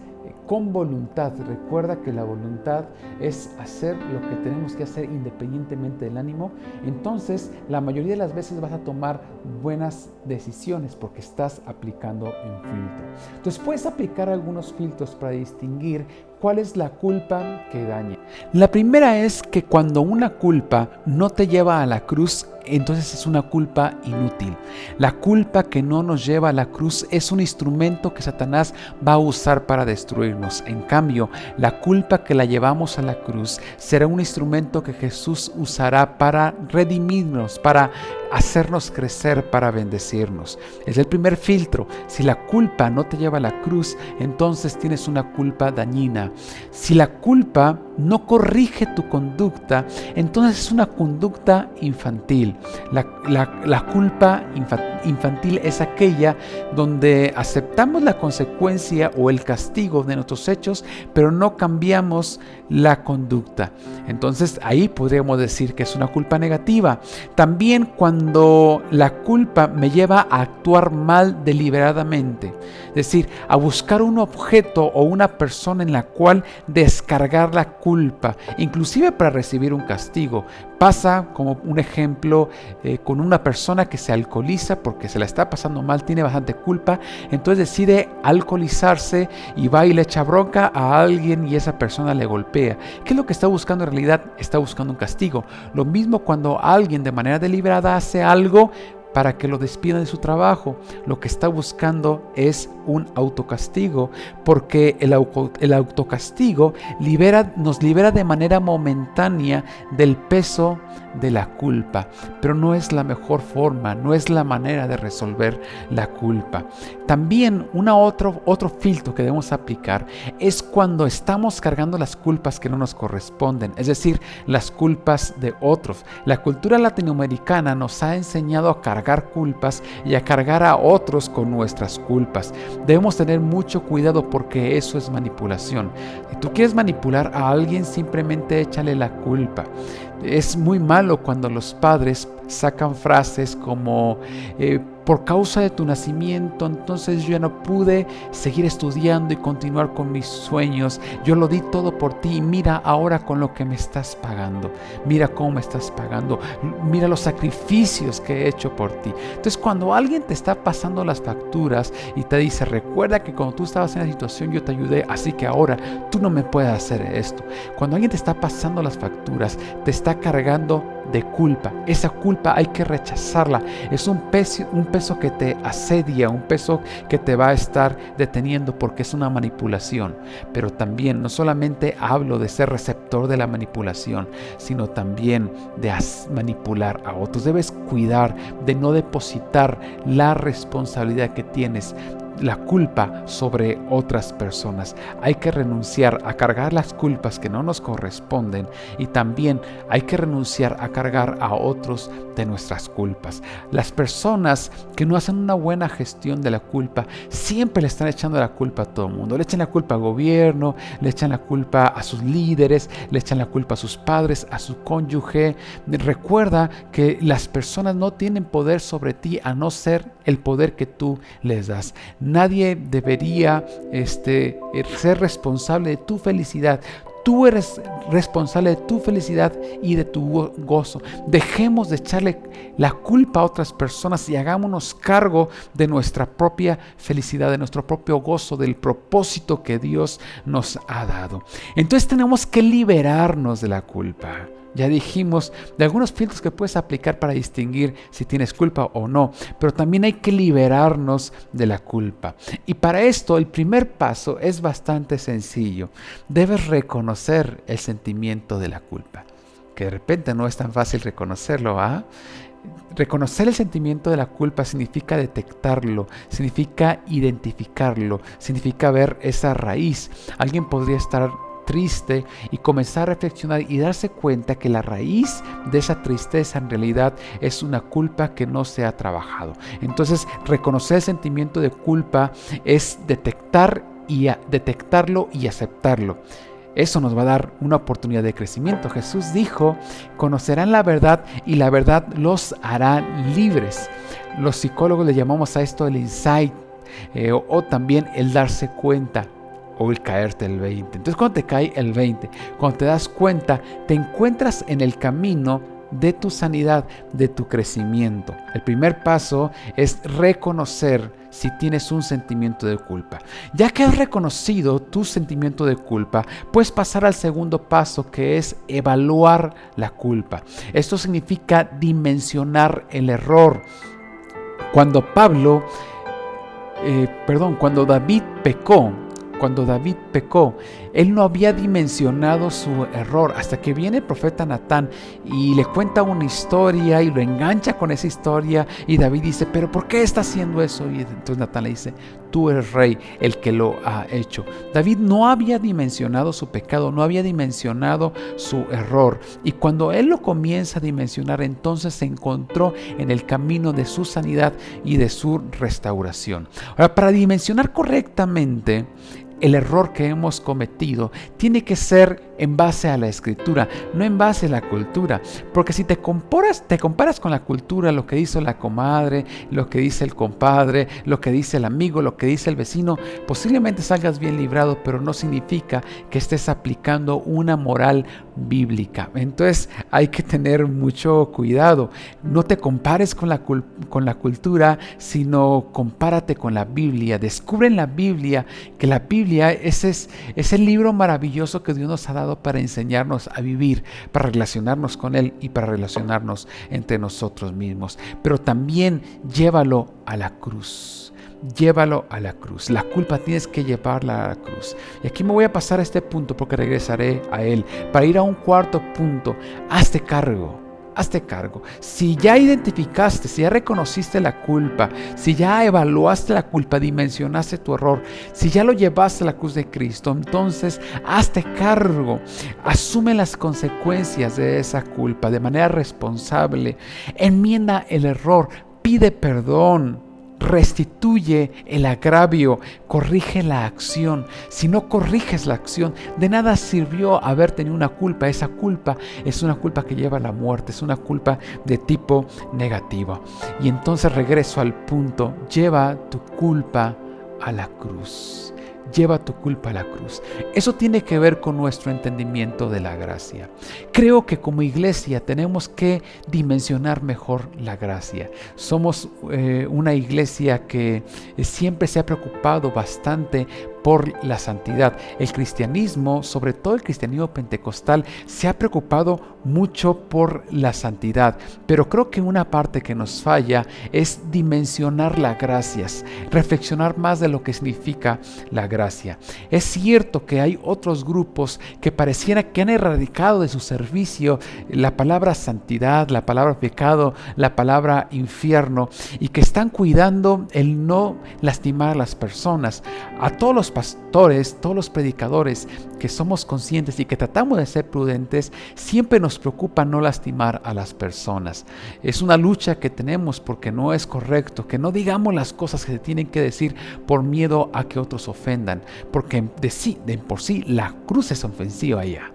con voluntad, recuerda que la voluntad es hacer lo que tenemos que hacer independientemente del ánimo, entonces la mayoría de las veces vas a tomar buenas decisiones porque estás aplicando un filtro. Entonces puedes aplicar algunos filtros para distinguir cuál es la culpa que daña. La primera es que cuando una culpa no te lleva a la cruz, entonces es una culpa inútil. La culpa que no nos lleva a la cruz es un instrumento que Satanás va a usar para destruirnos. En cambio, la culpa que la llevamos a la cruz será un instrumento que Jesús usará para redimirnos, para hacernos crecer, para bendecirnos. Es el primer filtro. Si la culpa no te lleva a la cruz, entonces tienes una culpa dañina. Si la culpa no corrige tu conducta, entonces es una conducta infantil. La culpa infantil es aquella donde aceptamos la consecuencia o el castigo de nuestros hechos, pero no cambiamos la conducta. Entonces ahí podríamos decir que es una culpa negativa. También cuando la culpa me lleva a actuar mal deliberadamente, es decir, a buscar un objeto o una persona en la cual descargar la culpa, inclusive para recibir un castigo. Pasa como un ejemplo con una persona que se alcoholiza porque se la está pasando mal, tiene bastante culpa, entonces decide alcoholizarse y va y le echa bronca a alguien y esa persona le golpea. ¿Qué es lo que está buscando en realidad? Está buscando un castigo. Lo mismo cuando alguien de manera deliberada hace algo para que lo despidan de su trabajo. Lo que está buscando es un autocastigo, porque el autocastigo nos libera de manera momentánea del peso de la culpa, pero no es la mejor forma, no es la manera de resolver la culpa. También otro filtro que debemos aplicar es cuando estamos cargando las culpas que no nos corresponden, es decir, las culpas de otros. La cultura latinoamericana nos ha enseñado a cargar culpas y a cargar a otros con nuestras culpas. Debemos tener mucho cuidado porque eso es manipulación. Si tú quieres manipular a alguien, simplemente échale la culpa. Es muy malo cuando los padres sacan frases como por causa de tu nacimiento, entonces yo ya no pude seguir estudiando y continuar con mis sueños. Yo lo di todo por ti. Mira ahora con lo que me estás pagando. Mira cómo me estás pagando. Mira los sacrificios que he hecho por ti. Entonces, cuando alguien te está pasando las facturas y te dice, recuerda que cuando tú estabas en la situación yo te ayudé, así que ahora tú no me puedes hacer esto. Cuando alguien te está pasando las facturas, te está cargando de culpa. Esa culpa hay que rechazarla. Es un peso que te asedia, un peso que te va a estar deteniendo porque es una manipulación. Pero también no solamente hablo de ser receptor de la manipulación, sino también de manipular a otros. Debes cuidar de no depositar la responsabilidad que tienes, la culpa, sobre otras personas. Hay que renunciar a cargar las culpas que no nos corresponden, y también hay que renunciar a cargar a otros de nuestras culpas. Las personas que no hacen una buena gestión de la culpa siempre le están echando la culpa a todo el mundo. Le echan la culpa al gobierno, le echan la culpa a sus líderes, le echan la culpa a sus padres, a su cónyuge. Recuerda que las personas no tienen poder sobre ti a no ser el poder que tú les das. Nadie debería ser responsable de tu felicidad. Tú eres responsable de tu felicidad y de tu gozo. Dejemos de echarle la culpa a otras personas y hagámonos cargo de nuestra propia felicidad, de nuestro propio gozo, del propósito que Dios nos ha dado. Entonces tenemos que liberarnos de la culpa. Ya dijimos de algunos filtros que puedes aplicar para distinguir si tienes culpa o no, pero también hay que liberarnos de la culpa. Y para esto el primer paso es bastante sencillo. Debes reconocer el sentimiento de la culpa, que de repente no es tan fácil reconocerlo, ¿ah? Reconocer el sentimiento de la culpa significa detectarlo, significa identificarlo, significa ver esa raíz. Alguien podría estar triste y comenzar a reflexionar y darse cuenta que la raíz de esa tristeza en realidad es una culpa que no se ha trabajado. Entonces, reconocer el sentimiento de culpa es detectarlo y aceptarlo. Eso nos va a dar una oportunidad de crecimiento. Jesús dijo, conocerán la verdad y la verdad los hará libres. Los psicólogos le llamamos a esto el insight, o también el darse cuenta, o el caerte el 20. Entonces, cuando te cae el 20, cuando te das cuenta, te encuentras en el camino de tu sanidad, de tu crecimiento. El primer paso es reconocer si tienes un sentimiento de culpa. Ya que has reconocido tu sentimiento de culpa, puedes pasar al segundo paso, que es evaluar la culpa. Esto significa dimensionar el error. Cuando David pecó, él no había dimensionado su error hasta que viene el profeta Natán y le cuenta una historia y lo engancha con esa historia, y David dice, pero ¿por qué está haciendo eso? Y entonces Natán le dice, tú eres rey, el que lo ha hecho. David no había dimensionado su pecado, no había dimensionado su error, y cuando él lo comienza a dimensionar, entonces se encontró en el camino de su sanidad y de su restauración. Ahora, para dimensionar correctamente el error que hemos cometido, tiene que ser en base a la Escritura, no en base a la cultura. Porque si te comparas con la cultura, lo que dice la comadre, lo que dice el compadre, lo que dice el amigo, lo que dice el vecino, posiblemente salgas bien librado, pero no significa que estés aplicando una moral bíblica. Entonces hay que tener mucho cuidado. No te compares con la cultura, sino compárate con la Biblia. Descubre en la Biblia que la Biblia es el libro maravilloso que Dios nos ha dado para enseñarnos a vivir, para relacionarnos con Él y para relacionarnos entre nosotros mismos. Pero también llévalo a la cruz. Llévalo a la cruz. La culpa tienes que llevarla a la cruz. Y aquí me voy a pasar a este punto porque regresaré a él. Para ir a un cuarto punto, hazte cargo. Hazte cargo. Si ya identificaste, si ya reconociste la culpa, si ya evaluaste la culpa, dimensionaste tu error, si ya lo llevaste a la cruz de Cristo, entonces hazte cargo. Asume las consecuencias de esa culpa de manera responsable. Enmienda el error. Pide perdón. restituye el agravio, corrige la acción. Si no corriges la acción, de nada sirvió haber tenido una culpa. Esa culpa es una culpa que lleva a la muerte, es una culpa de tipo negativo. Y entonces regreso al punto: lleva tu culpa a la cruz. Lleva tu culpa a la cruz. Eso tiene que ver con nuestro entendimiento de la gracia. Creo que como iglesia tenemos que dimensionar mejor la gracia. Somos una iglesia que siempre se ha preocupado bastante por la santidad. El cristianismo, sobre todo el cristianismo pentecostal, se ha preocupado mucho por la santidad, pero creo que una parte que nos falla es dimensionar las gracias, reflexionar más de lo que significa la gracia. Es cierto que hay otros grupos que pareciera que han erradicado de su servicio la palabra santidad, la palabra pecado, la palabra infierno, y que están cuidando el no lastimar a las personas. A todos los pastores, todos los predicadores que somos conscientes y que tratamos de ser prudentes, siempre nos preocupa no lastimar a las personas. Es una lucha que tenemos porque no es correcto que no digamos las cosas que se tienen que decir por miedo a que otros ofendan, porque de por sí la cruz es ofensiva ya.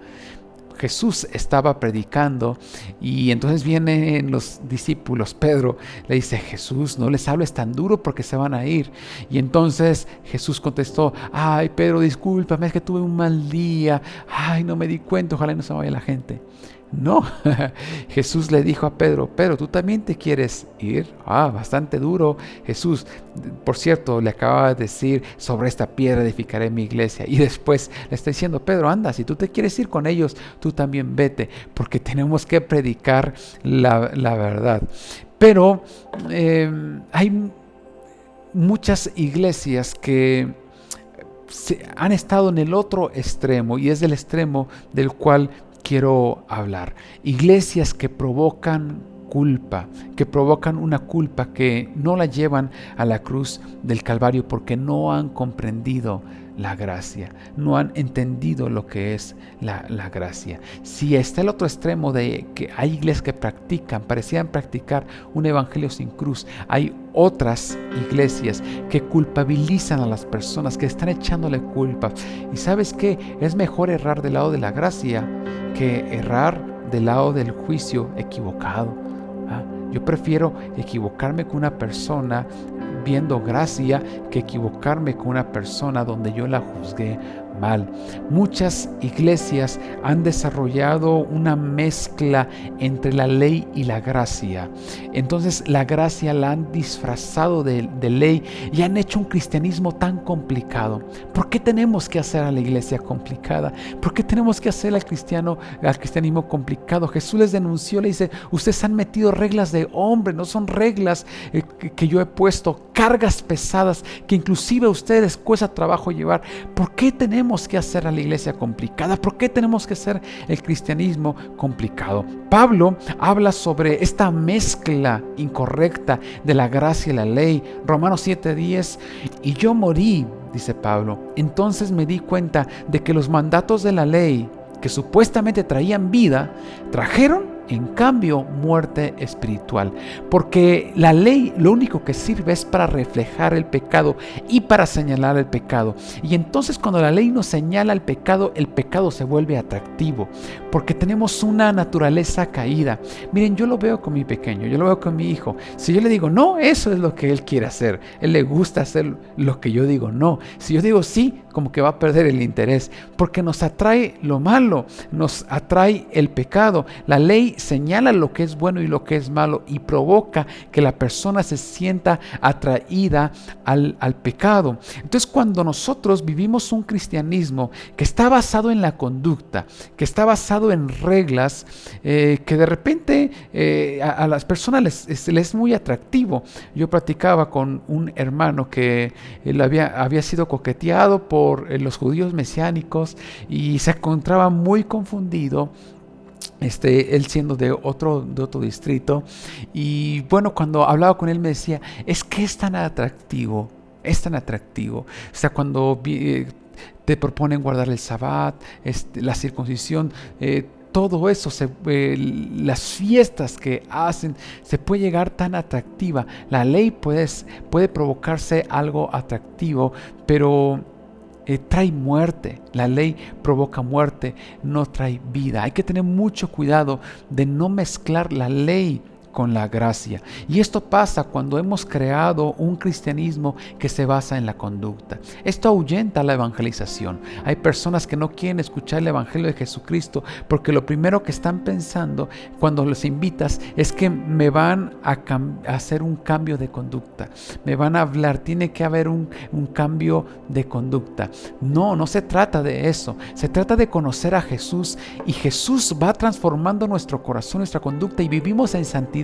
Jesús estaba predicando y entonces vienen los discípulos. Pedro le dice: Jesús, no les hables tan duro porque se van a ir. Y entonces Jesús contestó: ay, Pedro, discúlpame, es que tuve un mal día. Ay, no me di cuenta, ojalá no se vaya la gente. No, Jesús le dijo a Pedro: Pedro, ¿tú también te quieres ir? Bastante duro. Jesús, por cierto, le acababa de decir: sobre esta piedra edificaré mi iglesia. Y después le está diciendo: Pedro, anda, si tú te quieres ir con ellos, tú también vete, porque tenemos que predicar la verdad. Pero hay muchas iglesias que han estado en el otro extremo, y es el extremo del cual quiero hablar. Iglesias que provocan culpa, que provocan una culpa que no la llevan a la cruz del Calvario porque no han comprendido la gracia, no han entendido lo que es la gracia. Si está el otro extremo de que hay iglesias que parecían practicar un evangelio sin cruz, hay otras iglesias que culpabilizan a las personas, que están echándole culpa. Y ¿sabes qué? Es mejor errar del lado de la gracia que errar del lado del juicio equivocado. Yo prefiero equivocarme con una persona viendo gracia que equivocarme con una persona donde yo la juzgué mal. Muchas iglesias han desarrollado una mezcla entre la ley y la gracia. Entonces la gracia la han disfrazado de ley y han hecho un cristianismo tan complicado. ¿Por qué tenemos que hacer a la iglesia complicada? ¿Por qué tenemos que hacer al cristianismo complicado? Jesús les denunció, le dice: ustedes han metido reglas de hombre, no son reglas que yo he puesto, cargas pesadas que inclusive a ustedes les cuesta trabajo llevar. ¿Por qué tenemos que hacer a la iglesia complicada? ¿Por qué tenemos que hacer el cristianismo complicado? Pablo habla sobre esta mezcla incorrecta de la gracia y la ley. Romanos 7:10: y yo morí, dice Pablo, entonces me di cuenta de que los mandatos de la ley, que supuestamente traían vida, trajeron en cambio muerte espiritual, porque la ley lo único que sirve es para reflejar el pecado y para señalar el pecado. Y entonces cuando la ley nos señala el pecado se vuelve atractivo, porque tenemos una naturaleza caída. Miren, yo lo veo con mi pequeño, yo lo veo con mi hijo. Si yo le digo no, eso es lo que él quiere hacer. Él le gusta hacer lo que yo digo no. Si yo digo sí, como que va a perder el interés, porque nos atrae lo malo, nos atrae el pecado. La ley señala lo que es bueno y lo que es malo y provoca que la persona se sienta atraída al pecado. Entonces, cuando nosotros vivimos un cristianismo que está basado en la conducta, que está basado en reglas, que de repente a las personas les es muy atractivo. Yo platicaba con un hermano que él había sido coqueteado por los judíos mesiánicos y se encontraba muy confundido, él siendo de otro distrito. Y bueno, cuando hablaba con él me decía: es que es tan atractivo. O sea, cuando te proponen guardar el Sabbat, la circuncisión, todo eso, las fiestas que hacen, se puede llegar tan atractiva. La ley puede provocarse algo atractivo, pero trae muerte. La ley provoca muerte, no trae vida. Hay que tener mucho cuidado de no mezclar la ley con la gracia. Y esto pasa cuando hemos creado un cristianismo que se basa en la conducta. Esto ahuyenta la evangelización. Hay personas que no quieren escuchar el evangelio de Jesucristo porque lo primero que están pensando cuando los invitas es que me van a hacer un cambio de conducta. Me van a hablar, tiene que haber un cambio de conducta. No se trata de eso. Se trata de conocer a Jesús, y Jesús va transformando nuestro corazón, nuestra conducta, y vivimos en santidad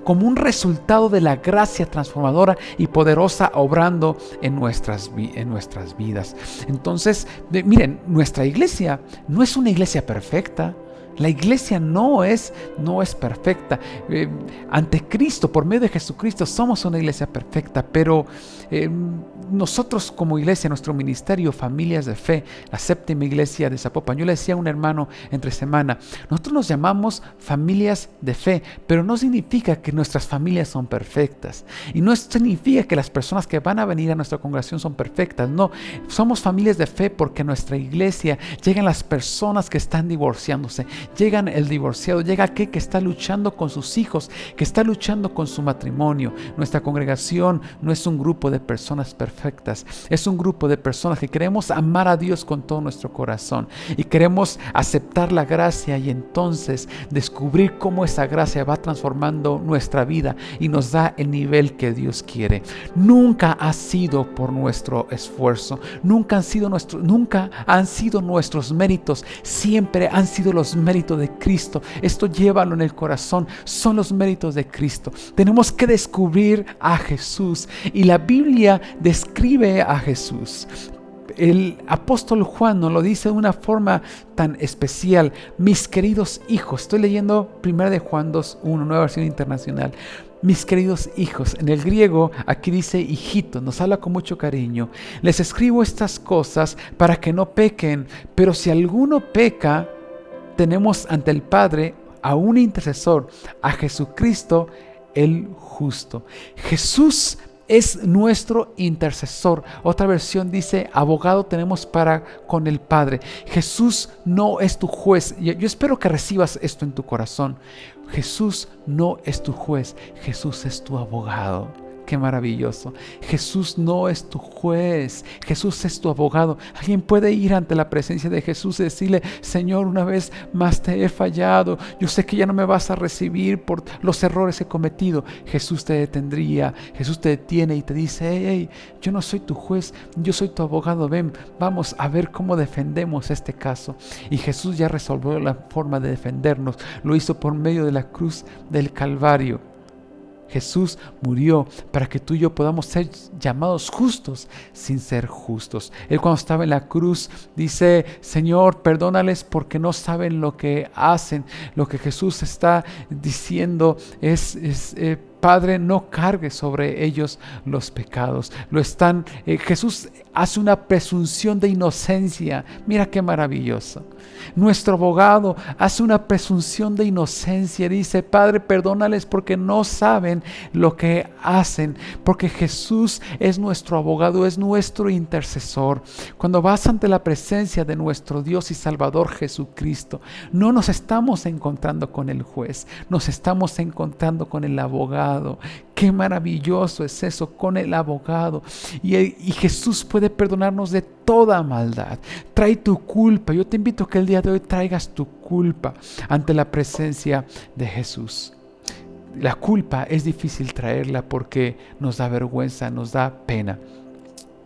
como un resultado de la gracia transformadora y poderosa obrando en nuestras vidas. Entonces, miren, nuestra iglesia no es una iglesia perfecta. La iglesia no es perfecta. Ante Cristo, por medio de Jesucristo, somos una iglesia perfecta, pero nosotros como iglesia, nuestro ministerio, Familias de Fe, la séptima iglesia de Zapopan, yo le decía a un hermano entre semana, nosotros nos llamamos Familias de Fe, pero no significa que nuestras familias son perfectas, y no significa que las personas que van a venir a nuestra congregación son perfectas. No, somos familias de fe porque a nuestra iglesia llegan las personas que están divorciándose, llegan el divorciado, llega aquel que está luchando con sus hijos, que está luchando con su matrimonio. Nuestra congregación no es un grupo de personas perfectas, es un grupo de personas que queremos amar a Dios con todo nuestro corazón y queremos aceptar la gracia, y entonces descubrir cómo esa gracia va transformando nuestra vida y nos da el nivel que Dios quiere. Nunca ha sido por nuestro esfuerzo, nunca han sido nuestros méritos, siempre han sido los méritos de Cristo. Esto llévalo en el corazón, son los méritos de Cristo. Tenemos que descubrir a Jesús, y la Biblia describe a Jesús. El apóstol Juan nos lo dice de una forma tan especial: mis queridos hijos. Estoy leyendo 1 de Juan 2:1, Nueva Versión Internacional. Mis queridos hijos, en el griego aquí dice hijitos, nos habla con mucho cariño. Les escribo estas cosas para que no pequen, pero si alguno peca, tenemos ante el Padre a un intercesor, a Jesucristo el justo. Jesús es nuestro intercesor. Otra versión dice abogado tenemos para con el Padre. Jesús no es tu juez. Yo espero que recibas esto en tu corazón. Jesús no es tu juez, Jesús es tu abogado. Qué maravilloso. Jesús no es tu juez, Jesús es tu abogado. Alguien puede ir ante la presencia de Jesús y decirle: Señor, una vez más te he fallado, yo sé que ya no me vas a recibir por los errores que he cometido. Jesús te detendría, Jesús te detiene y te dice: hey, yo no soy tu juez, yo soy tu abogado, ven, vamos a ver cómo defendemos este caso. Y Jesús ya resolvió la forma de defendernos, lo hizo por medio de la cruz del Calvario. Jesús murió para que tú y yo podamos ser llamados justos sin ser justos. Él, cuando estaba en la cruz, dice: Señor, perdónales porque no saben lo que hacen. Lo que Jesús está diciendo es Padre, no cargue sobre ellos los pecados. Jesús hace una presunción de inocencia. Mira qué maravilloso. Nuestro abogado hace una presunción de inocencia. Dice: Padre, perdónales porque no saben lo que hacen. Porque Jesús es nuestro abogado, es nuestro intercesor. Cuando vas ante la presencia de nuestro Dios y Salvador Jesucristo, no nos estamos encontrando con el juez, nos estamos encontrando con el abogado. Qué maravilloso es eso, con el abogado. Y Jesús puede perdonarnos de toda maldad. Trae tu culpa. Yo te invito a que el día de hoy traigas tu culpa ante la presencia de Jesús. La culpa es difícil traerla porque nos da vergüenza, nos da pena.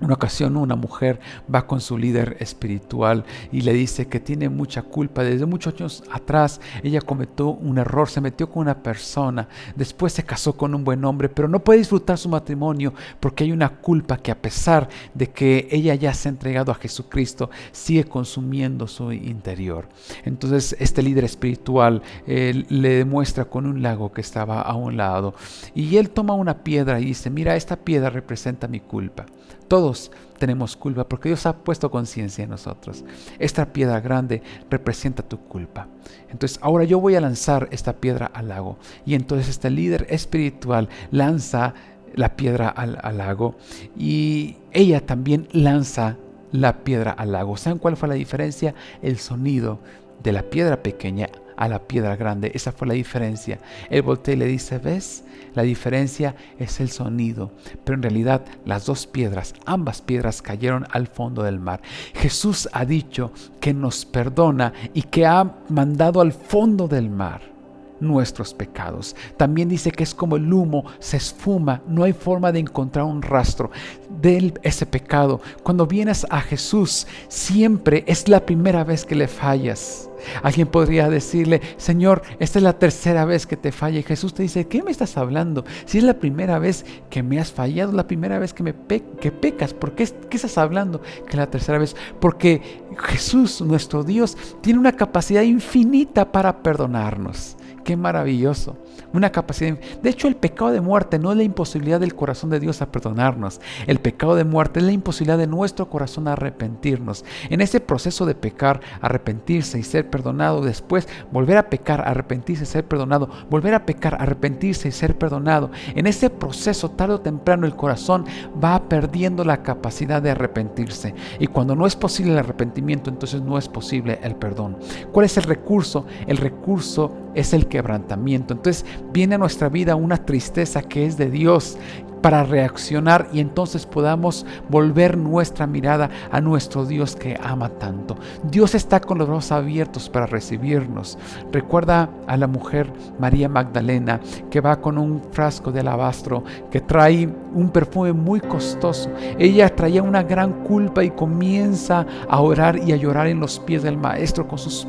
Una ocasión una mujer va con su líder espiritual y le dice que tiene mucha culpa. Desde muchos años atrás ella cometió un error, se metió con una persona, después se casó con un buen hombre, pero no puede disfrutar su matrimonio porque hay una culpa que, a pesar de que ella ya se ha entregado a Jesucristo, sigue consumiendo su interior. Entonces este líder espiritual le demuestra con un lago que estaba a un lado, y él toma una piedra y dice: mira, esta piedra representa mi culpa. Todos tenemos culpa porque Dios ha puesto conciencia en nosotros. Esta piedra grande representa tu culpa. Entonces ahora yo voy a lanzar esta piedra al lago. Y entonces este líder espiritual lanza la piedra al lago y ella también lanza la piedra al lago. ¿Saben cuál fue la diferencia? El sonido de la piedra pequeña a la piedra grande. Esa fue la diferencia. Él voltea y le dice, ¿ves? La diferencia es el sonido. Pero en realidad las dos piedras, ambas piedras cayeron al fondo del mar. Jesús ha dicho que nos perdona y que ha mandado al fondo del mar nuestros pecados. También dice que es como el humo, se esfuma, no hay forma de encontrar un rastro de ese pecado. Cuando vienes a Jesús, siempre es la primera vez que le fallas. Alguien podría decirle, Señor, esta es la tercera vez que te falla. Y Jesús te dice, ¿qué me estás hablando? Si es la primera vez que me has fallado, la primera vez que pecas, ¿por qué estás hablando que es la tercera vez? Porque Jesús, nuestro Dios, tiene una capacidad infinita para perdonarnos. ¡Qué maravilloso! Una capacidad. De hecho, el pecado de muerte no es la imposibilidad del corazón de Dios a perdonarnos. El pecado de muerte es la imposibilidad de nuestro corazón a arrepentirnos. En ese proceso de pecar, arrepentirse y ser perdonado, después volver a pecar, arrepentirse y ser perdonado, volver a pecar, arrepentirse y ser perdonado. En ese proceso, tarde o temprano, el corazón va perdiendo la capacidad de arrepentirse. Y cuando no es posible el arrepentimiento, entonces no es posible el perdón. ¿Cuál es el recurso? El recurso es el quebrantamiento. Entonces viene a nuestra vida una tristeza que es de Dios para reaccionar y entonces podamos volver nuestra mirada a nuestro Dios que ama tanto. Dios está con los brazos abiertos para recibirnos. Recuerda a la mujer María Magdalena que va con un frasco de alabastro que trae un perfume muy costoso. Ella traía una gran culpa y comienza a orar y a llorar en los pies del maestro. Con sus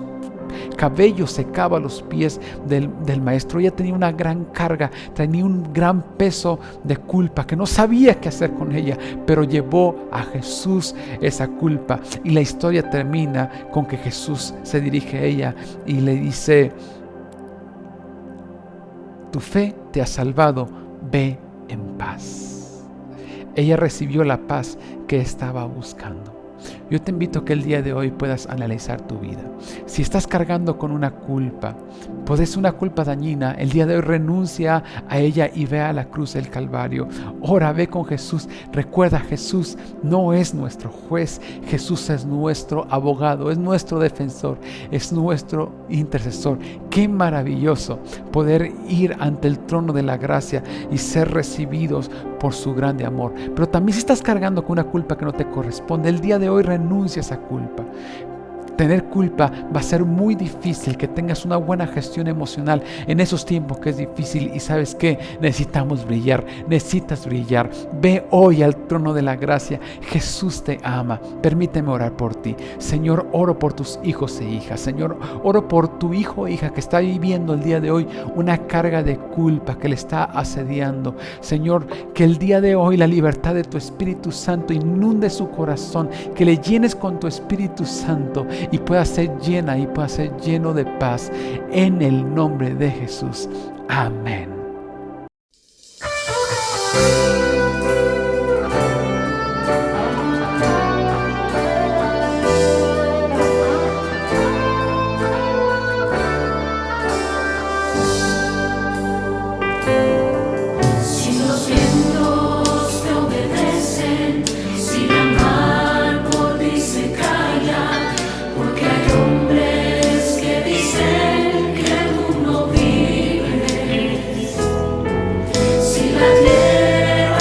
cabello secaba los pies del maestro. Ella tenía una gran carga, tenía un gran peso de culpa que no sabía qué hacer con ella, pero llevó a Jesús esa culpa. Y la historia termina con que Jesús se dirige a ella y le dice, tu fe te ha salvado, ve en paz. Ella recibió la paz que estaba buscando. Yo te invito a que el día de hoy puedas analizar tu vida. Si estás cargando con una culpa, puede ser una culpa dañina, el día de hoy renuncia a ella y ve a la cruz del Calvario. Ora, ve con Jesús. Recuerda, Jesús no es nuestro juez, Jesús es nuestro abogado, es nuestro defensor, es nuestro intercesor. Qué maravilloso poder ir ante el trono de la gracia y ser recibidos por su grande amor. Pero también si estás cargando con una culpa que no te corresponde, el día de hoy renuncia a esa culpa. Tener culpa va a ser muy difícil, que tengas una buena gestión emocional en esos tiempos que es difícil. Y ¿sabes qué? Necesitamos brillar, necesitas brillar. Ve hoy al trono de la gracia. Jesús te ama. Permíteme orar por ti. Señor, oro por tus hijos e hijas. Señor, oro por tu hijo o hija que está viviendo el día de hoy una carga de culpa que le está asediando. Señor, que el día de hoy la libertad de tu Espíritu Santo inunde su corazón, que le llenes con tu Espíritu Santo y pueda ser llena y pueda ser lleno de paz en el nombre de Jesús. Amén. La tierra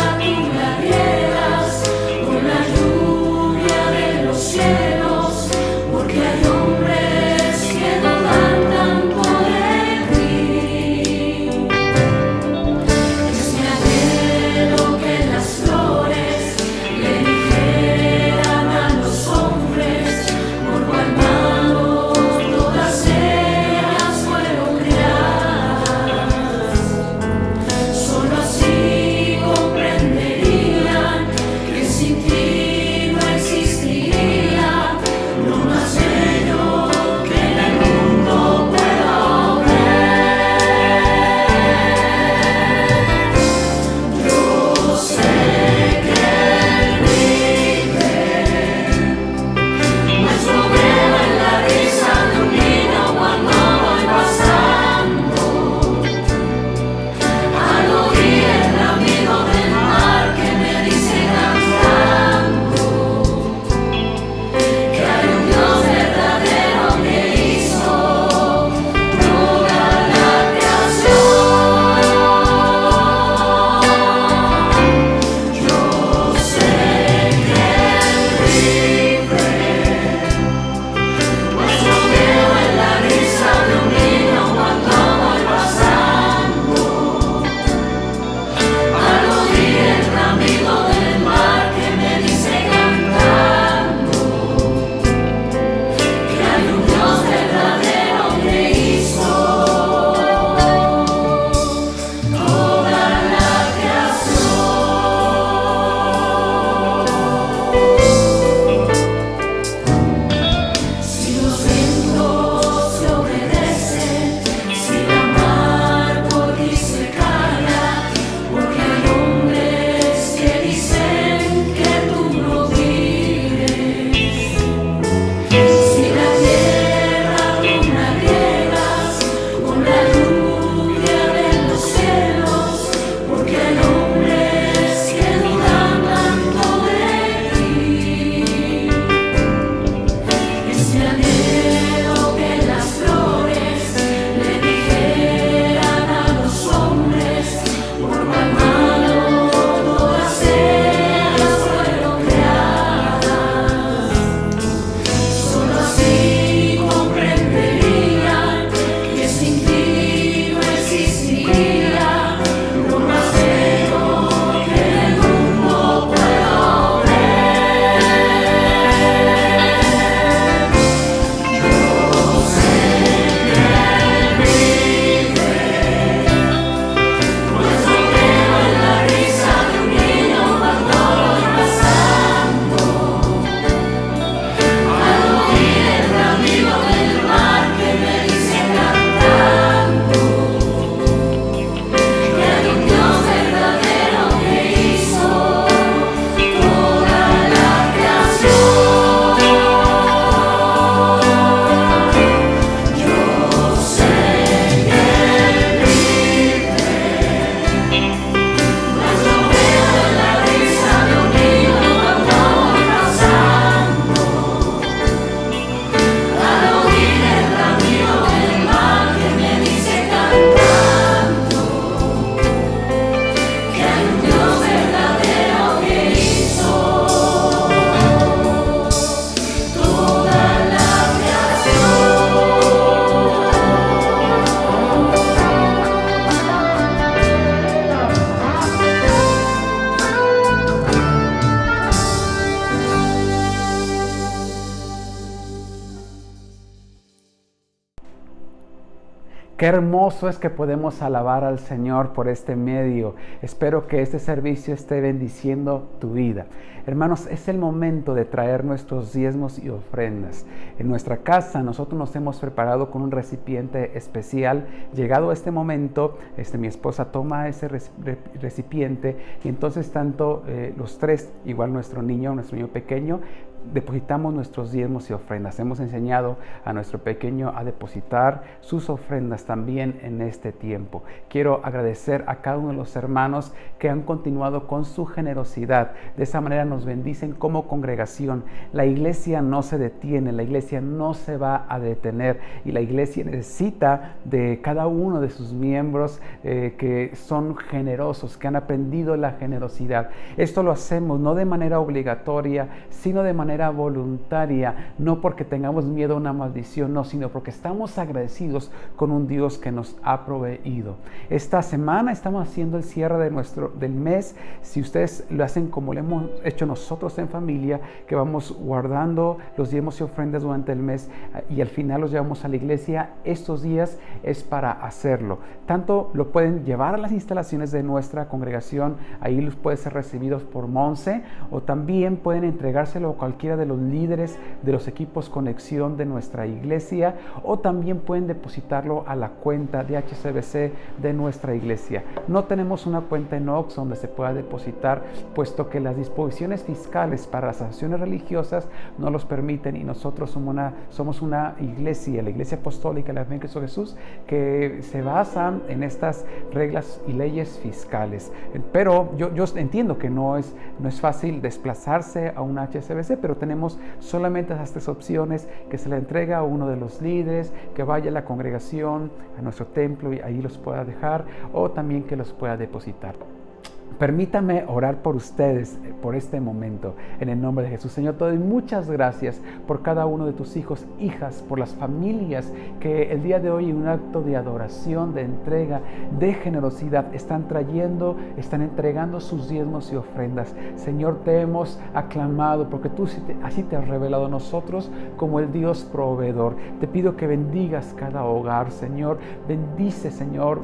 Qué hermoso es que podemos alabar al Señor por este medio. Espero que este servicio esté bendiciendo tu vida. Hermanos, es el momento de traer nuestros diezmos y ofrendas. En nuestra casa nosotros nos hemos preparado con un recipiente especial. Llegado este momento, mi esposa toma ese recipiente y entonces tanto los tres, igual nuestro niño pequeño, depositamos nuestros diezmos y ofrendas. Hemos enseñado a nuestro pequeño a depositar sus ofrendas también en este tiempo. Quiero agradecer a cada uno de los hermanos que han continuado con su generosidad. De esa manera nos bendicen como congregación. La iglesia no se detiene, la iglesia no se va a detener y la iglesia necesita de cada uno de sus miembros que son generosos, que han aprendido la generosidad. Esto lo hacemos no de manera obligatoria, sino de manera voluntaria, no porque tengamos miedo a una maldición, no, sino porque estamos agradecidos con un Dios que nos ha proveído. Esta semana estamos haciendo el cierre del mes. Si ustedes lo hacen como lo hemos hecho nosotros en familia, que vamos guardando los diezmos y ofrendas durante el mes y al final los llevamos a la iglesia, estos días es para hacerlo. Tanto lo pueden llevar a las instalaciones de nuestra congregación, ahí los pueden ser recibidos por Monse, o también pueden entregárselo a cualquiera de los líderes de los equipos Conexión de nuestra iglesia, o también pueden depositarlo a la cuenta de HCBC de nuestra iglesia. No tenemos una cuenta en OXXO donde se pueda depositar, puesto que las disposiciones fiscales para las asociaciones religiosas no los permiten, y nosotros somos una iglesia, la Iglesia Apostólica de la Fe en Cristo Jesús, que se basa en estas reglas y leyes fiscales. Pero yo entiendo que no es fácil desplazarse a un HCBC, pero tenemos solamente esas tres opciones: que se le entrega a uno de los líderes, que vaya a la congregación, a nuestro templo y ahí los pueda dejar, o también que los pueda depositar. Permítame orar por ustedes por este momento, en el nombre de Jesús. Señor, te doy muchas gracias por cada uno de tus hijos, hijas, por las familias que el día de hoy, en un acto de adoración, de entrega, de generosidad, están entregando sus diezmos y ofrendas. Señor, te hemos aclamado porque tú así te has revelado a nosotros como el Dios proveedor. Te pido que bendigas cada hogar, Señor. Bendice, Señor,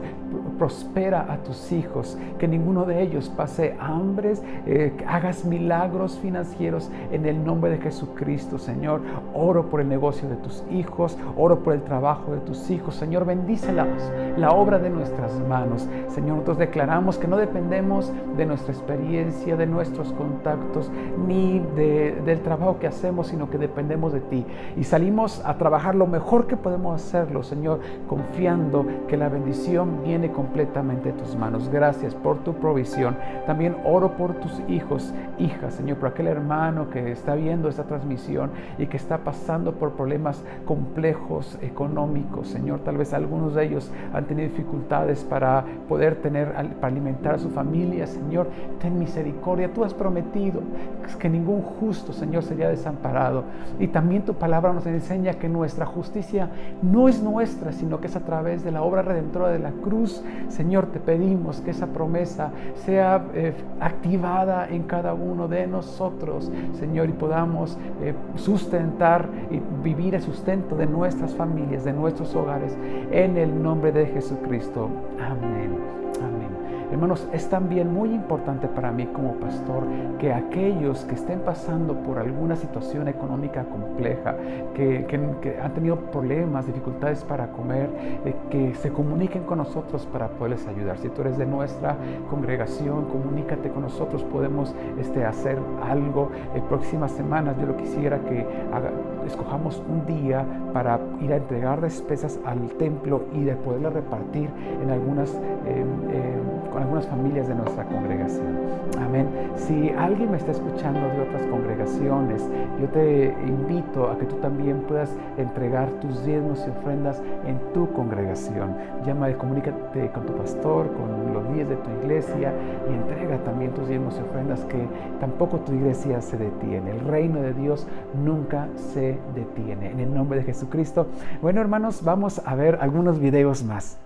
prospera a tus hijos, que ninguno de ellos pase hambres, que hagas milagros financieros en el nombre de Jesucristo, Señor. Oro por el negocio de tus hijos, oro por el trabajo de tus hijos, Señor. Bendice la obra de nuestras manos, Señor. Nosotros declaramos que no dependemos de nuestra experiencia, de nuestros contactos, ni del trabajo que hacemos, sino que dependemos de ti, y salimos a trabajar lo mejor que podemos hacerlo, Señor, confiando que la bendición viene completamente de tus manos. Gracias por tu provisión. También oro por tus hijos, hijas, Señor, por aquel hermano que está viendo esta transmisión y que está pasando por problemas complejos económicos, Señor. Tal vez algunos de ellos han tenido dificultades para poder para alimentar a su familia, Señor. Ten misericordia. Tú has prometido que ningún justo, Señor, sería desamparado, y también tu palabra nos enseña que nuestra justicia no es nuestra, sino que es a través de la obra redentora de la cruz. Señor, te pedimos que esa promesa sea activada en cada uno de nosotros, Señor, y podamos sustentar y vivir el sustento de nuestras familias, de nuestros hogares, en el nombre de Jesucristo. Amén. Amén. Hermanos, es también muy importante para mí como pastor que aquellos que estén pasando por alguna situación económica compleja, que han tenido problemas, dificultades para comer, que se comuniquen con nosotros para poderles ayudar. Si tú eres de nuestra congregación, comunícate con nosotros, podemos hacer algo. En próximas semanas yo lo quisiera que escojamos un día para ir a entregar despensas al templo y de poderla repartir en con algunas familias de nuestra congregación. Amén. Si alguien me está escuchando de otras congregaciones, yo te invito a que tú también puedas entregar tus diezmos y ofrendas en tu congregación. Comunícate con tu pastor, con los líderes de tu iglesia, y entrega también tus diezmos y ofrendas, que tampoco tu iglesia se detiene. El reino de Dios nunca se detiene. En el nombre de Jesucristo. Bueno, hermanos, vamos a ver algunos videos más.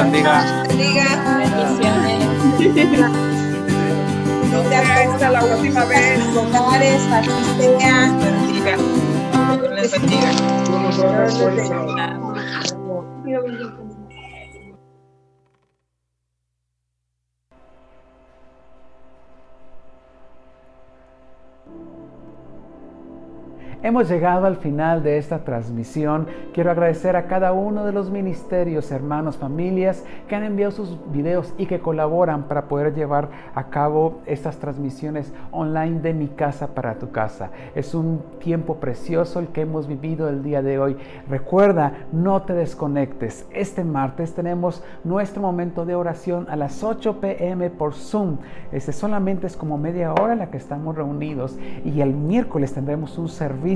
bendiga. No te hasta la próxima vez. Hogares, así sea. Dios les bendiga. Hemos llegado al final de esta transmisión. Quiero agradecer a cada uno de los ministerios, hermanos, familias que han enviado sus videos y que colaboran para poder llevar a cabo estas transmisiones online de mi casa para tu casa. Es un tiempo precioso el que hemos vivido el día de hoy. Recuerda, no te desconectes. Este martes tenemos nuestro momento de oración a las 8 p.m. por Zoom. Solamente es como media hora en la que estamos reunidos, y el miércoles tendremos un servicio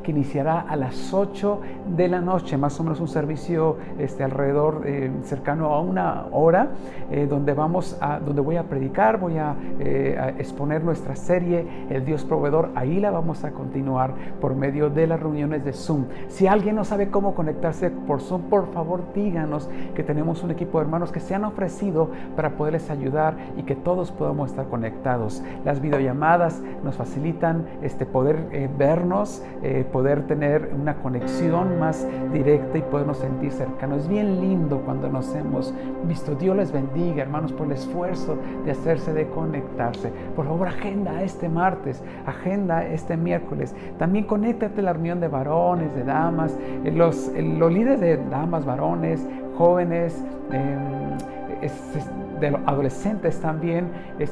que iniciará a las 8 de la noche, más o menos un servicio alrededor cercano a una hora, donde voy a predicar, voy a exponer nuestra serie El Dios Proveedor. Ahí la vamos a continuar por medio de las reuniones de Zoom. Si alguien no sabe cómo conectarse por Zoom, por favor díganos, que tenemos un equipo de hermanos que se han ofrecido para poderles ayudar y que todos podamos estar conectados. Las videollamadas nos facilitan poder vernos, poder tener una conexión más directa y podernos sentir cercanos. Es bien lindo cuando nos hemos visto. Dios les bendiga, hermanos, por el esfuerzo de hacerse, de conectarse. Por favor, agenda este martes, agenda este miércoles. También conéctate a la reunión de varones, de damas, los líderes de damas, varones, jóvenes, de los adolescentes también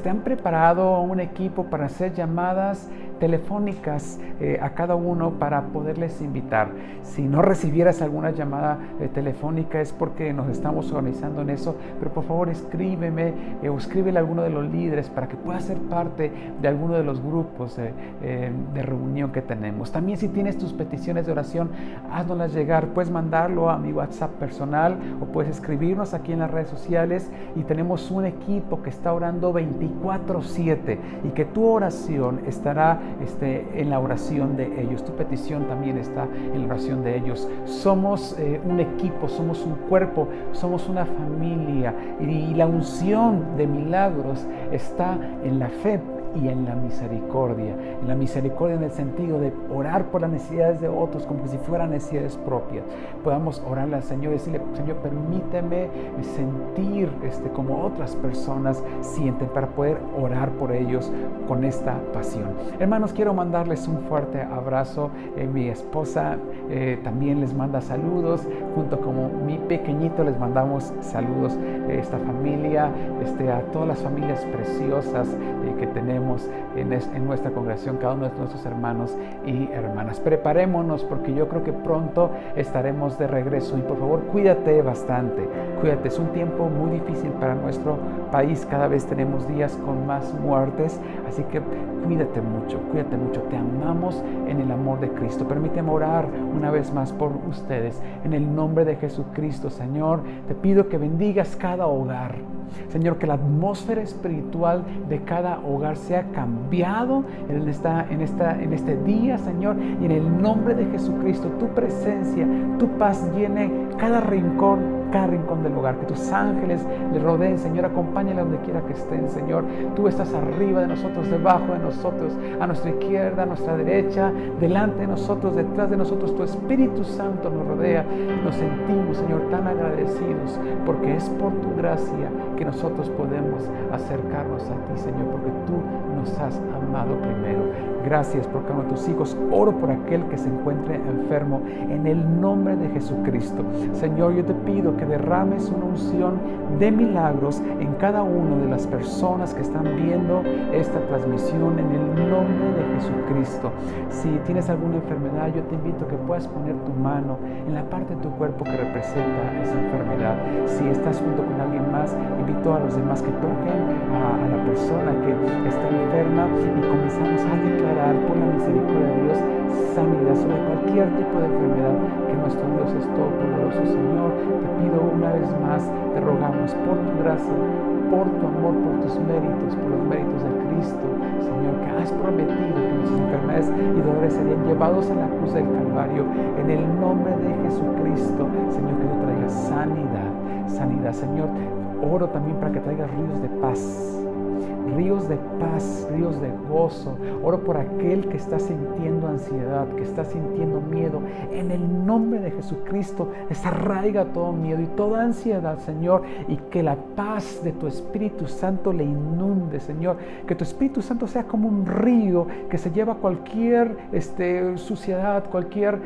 han preparado un equipo para hacer llamadas telefónicas a cada uno para poderles invitar. Si no recibieras alguna llamada telefónica es porque nos estamos organizando en eso, pero por favor escríbeme o escríbele a alguno de los líderes para que pueda ser parte de alguno de los grupos de reunión que tenemos. También, si tienes tus peticiones de oración, haznoslas llegar. Puedes mandarlo a mi WhatsApp personal o puedes escribirnos aquí en las redes sociales, y tenemos un equipo que está orando 24/7 y que tu oración estará en la oración de ellos. Tu petición también está en la oración de ellos. Somos un equipo, somos un cuerpo, somos una familia, y la unción de milagros está en la fe y en la misericordia. En la misericordia en el sentido de orar por las necesidades de otros como si fueran necesidades propias. Podamos orarle al Señor y decirle: Señor, permíteme sentir como otras personas sienten, para poder orar por ellos con esta pasión. Hermanos, quiero mandarles un fuerte abrazo. Mi esposa también les manda saludos, junto con mi pequeñito les mandamos saludos. Esta familia, a todas las familias preciosas que tenemos en nuestra congregación, cada uno de nuestros hermanos y hermanas. Preparémonos, porque yo creo que pronto estaremos de regreso, y por favor cuídate bastante, cuídate. Es un tiempo muy difícil para nuestro país, cada vez tenemos días con más muertes, así que cuídate mucho, te amamos en el amor de Cristo. Permíteme orar una vez más por ustedes, en el nombre de Jesucristo. Señor, te pido que bendigas cada hogar. Señor, que la atmósfera espiritual de cada hogar sea cambiado en este día, Señor, y en el nombre de Jesucristo, tu presencia, tu paz llene cada rincón del hogar. Que tus ángeles le rodeen, Señor. Acompáñale donde quiera que estén, Señor. Tú estás arriba de nosotros, debajo de nosotros, a nuestra izquierda, a nuestra derecha, delante de nosotros, detrás de nosotros. Tu Espíritu Santo nos rodea. Nos sentimos, Señor, tan agradecidos, porque es por tu gracia que nosotros podemos acercarnos a ti, Señor, porque tú nos has amado primero. Gracias por cada uno de tus hijos. Oro por aquel que se encuentre enfermo, en el nombre de Jesucristo. Señor, yo te pido que derrames una unción de milagros en cada una de las personas que están viendo esta transmisión, en el nombre de Jesucristo. Si tienes alguna enfermedad, yo te invito a que puedas poner tu mano en la parte de tu cuerpo que representa esa enfermedad. Si estás junto con alguien más, invito a los demás que toquen a la persona que está enferma, y comenzamos a declarar por la misericordia de Dios sanidad sobre cualquier tipo de enfermedad, que nuestro Dios es todopoderoso. Señor, te pido una vez más, te rogamos por tu gracia, por tu amor, por tus méritos, por los méritos de Cristo, Señor, que has prometido que nuestras enfermedades y dolores serían llevados a la cruz del Calvario. En el nombre de Jesucristo, Señor, que tú traigas sanidad, Señor. Oro también para que traigas ríos de paz, ríos de gozo. Oro por aquel que está sintiendo ansiedad, que está sintiendo miedo. En el nombre de Jesucristo, desarraiga todo miedo y toda ansiedad, Señor, y que la paz de tu Espíritu Santo le inunde, Señor. Que tu Espíritu Santo sea como un río que se lleva cualquier suciedad, cualquier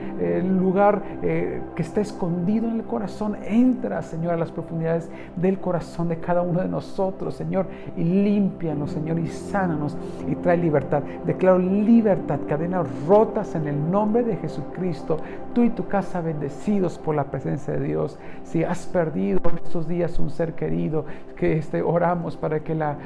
lugar que esté escondido en el corazón. Entra, Señor, a las profundidades del corazón de cada uno de nosotros, Señor, y límpianos, Señor, y sánanos y trae libertad. Declaro libertad, cadenas rotas en el nombre de Jesucristo. Tú y tu casa bendecidos por la presencia de Dios. Si has perdido en estos días un ser querido, que oramos para que la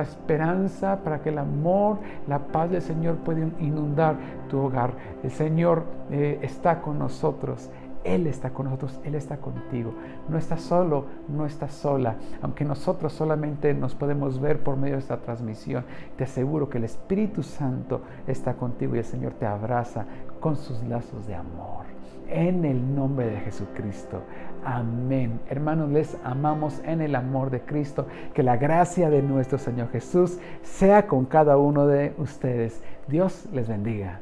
esperanza, para que el amor, la paz del Señor pueda inundar tu hogar. El Señor está con nosotros. Él está con nosotros, Él está contigo. No estás solo, no estás sola. Aunque nosotros solamente nos podemos ver por medio de esta transmisión, te aseguro que el Espíritu Santo está contigo y el Señor te abraza con sus lazos de amor. En el nombre de Jesucristo. Amén. Hermanos, les amamos en el amor de Cristo. Que la gracia de nuestro Señor Jesús sea con cada uno de ustedes. Dios les bendiga.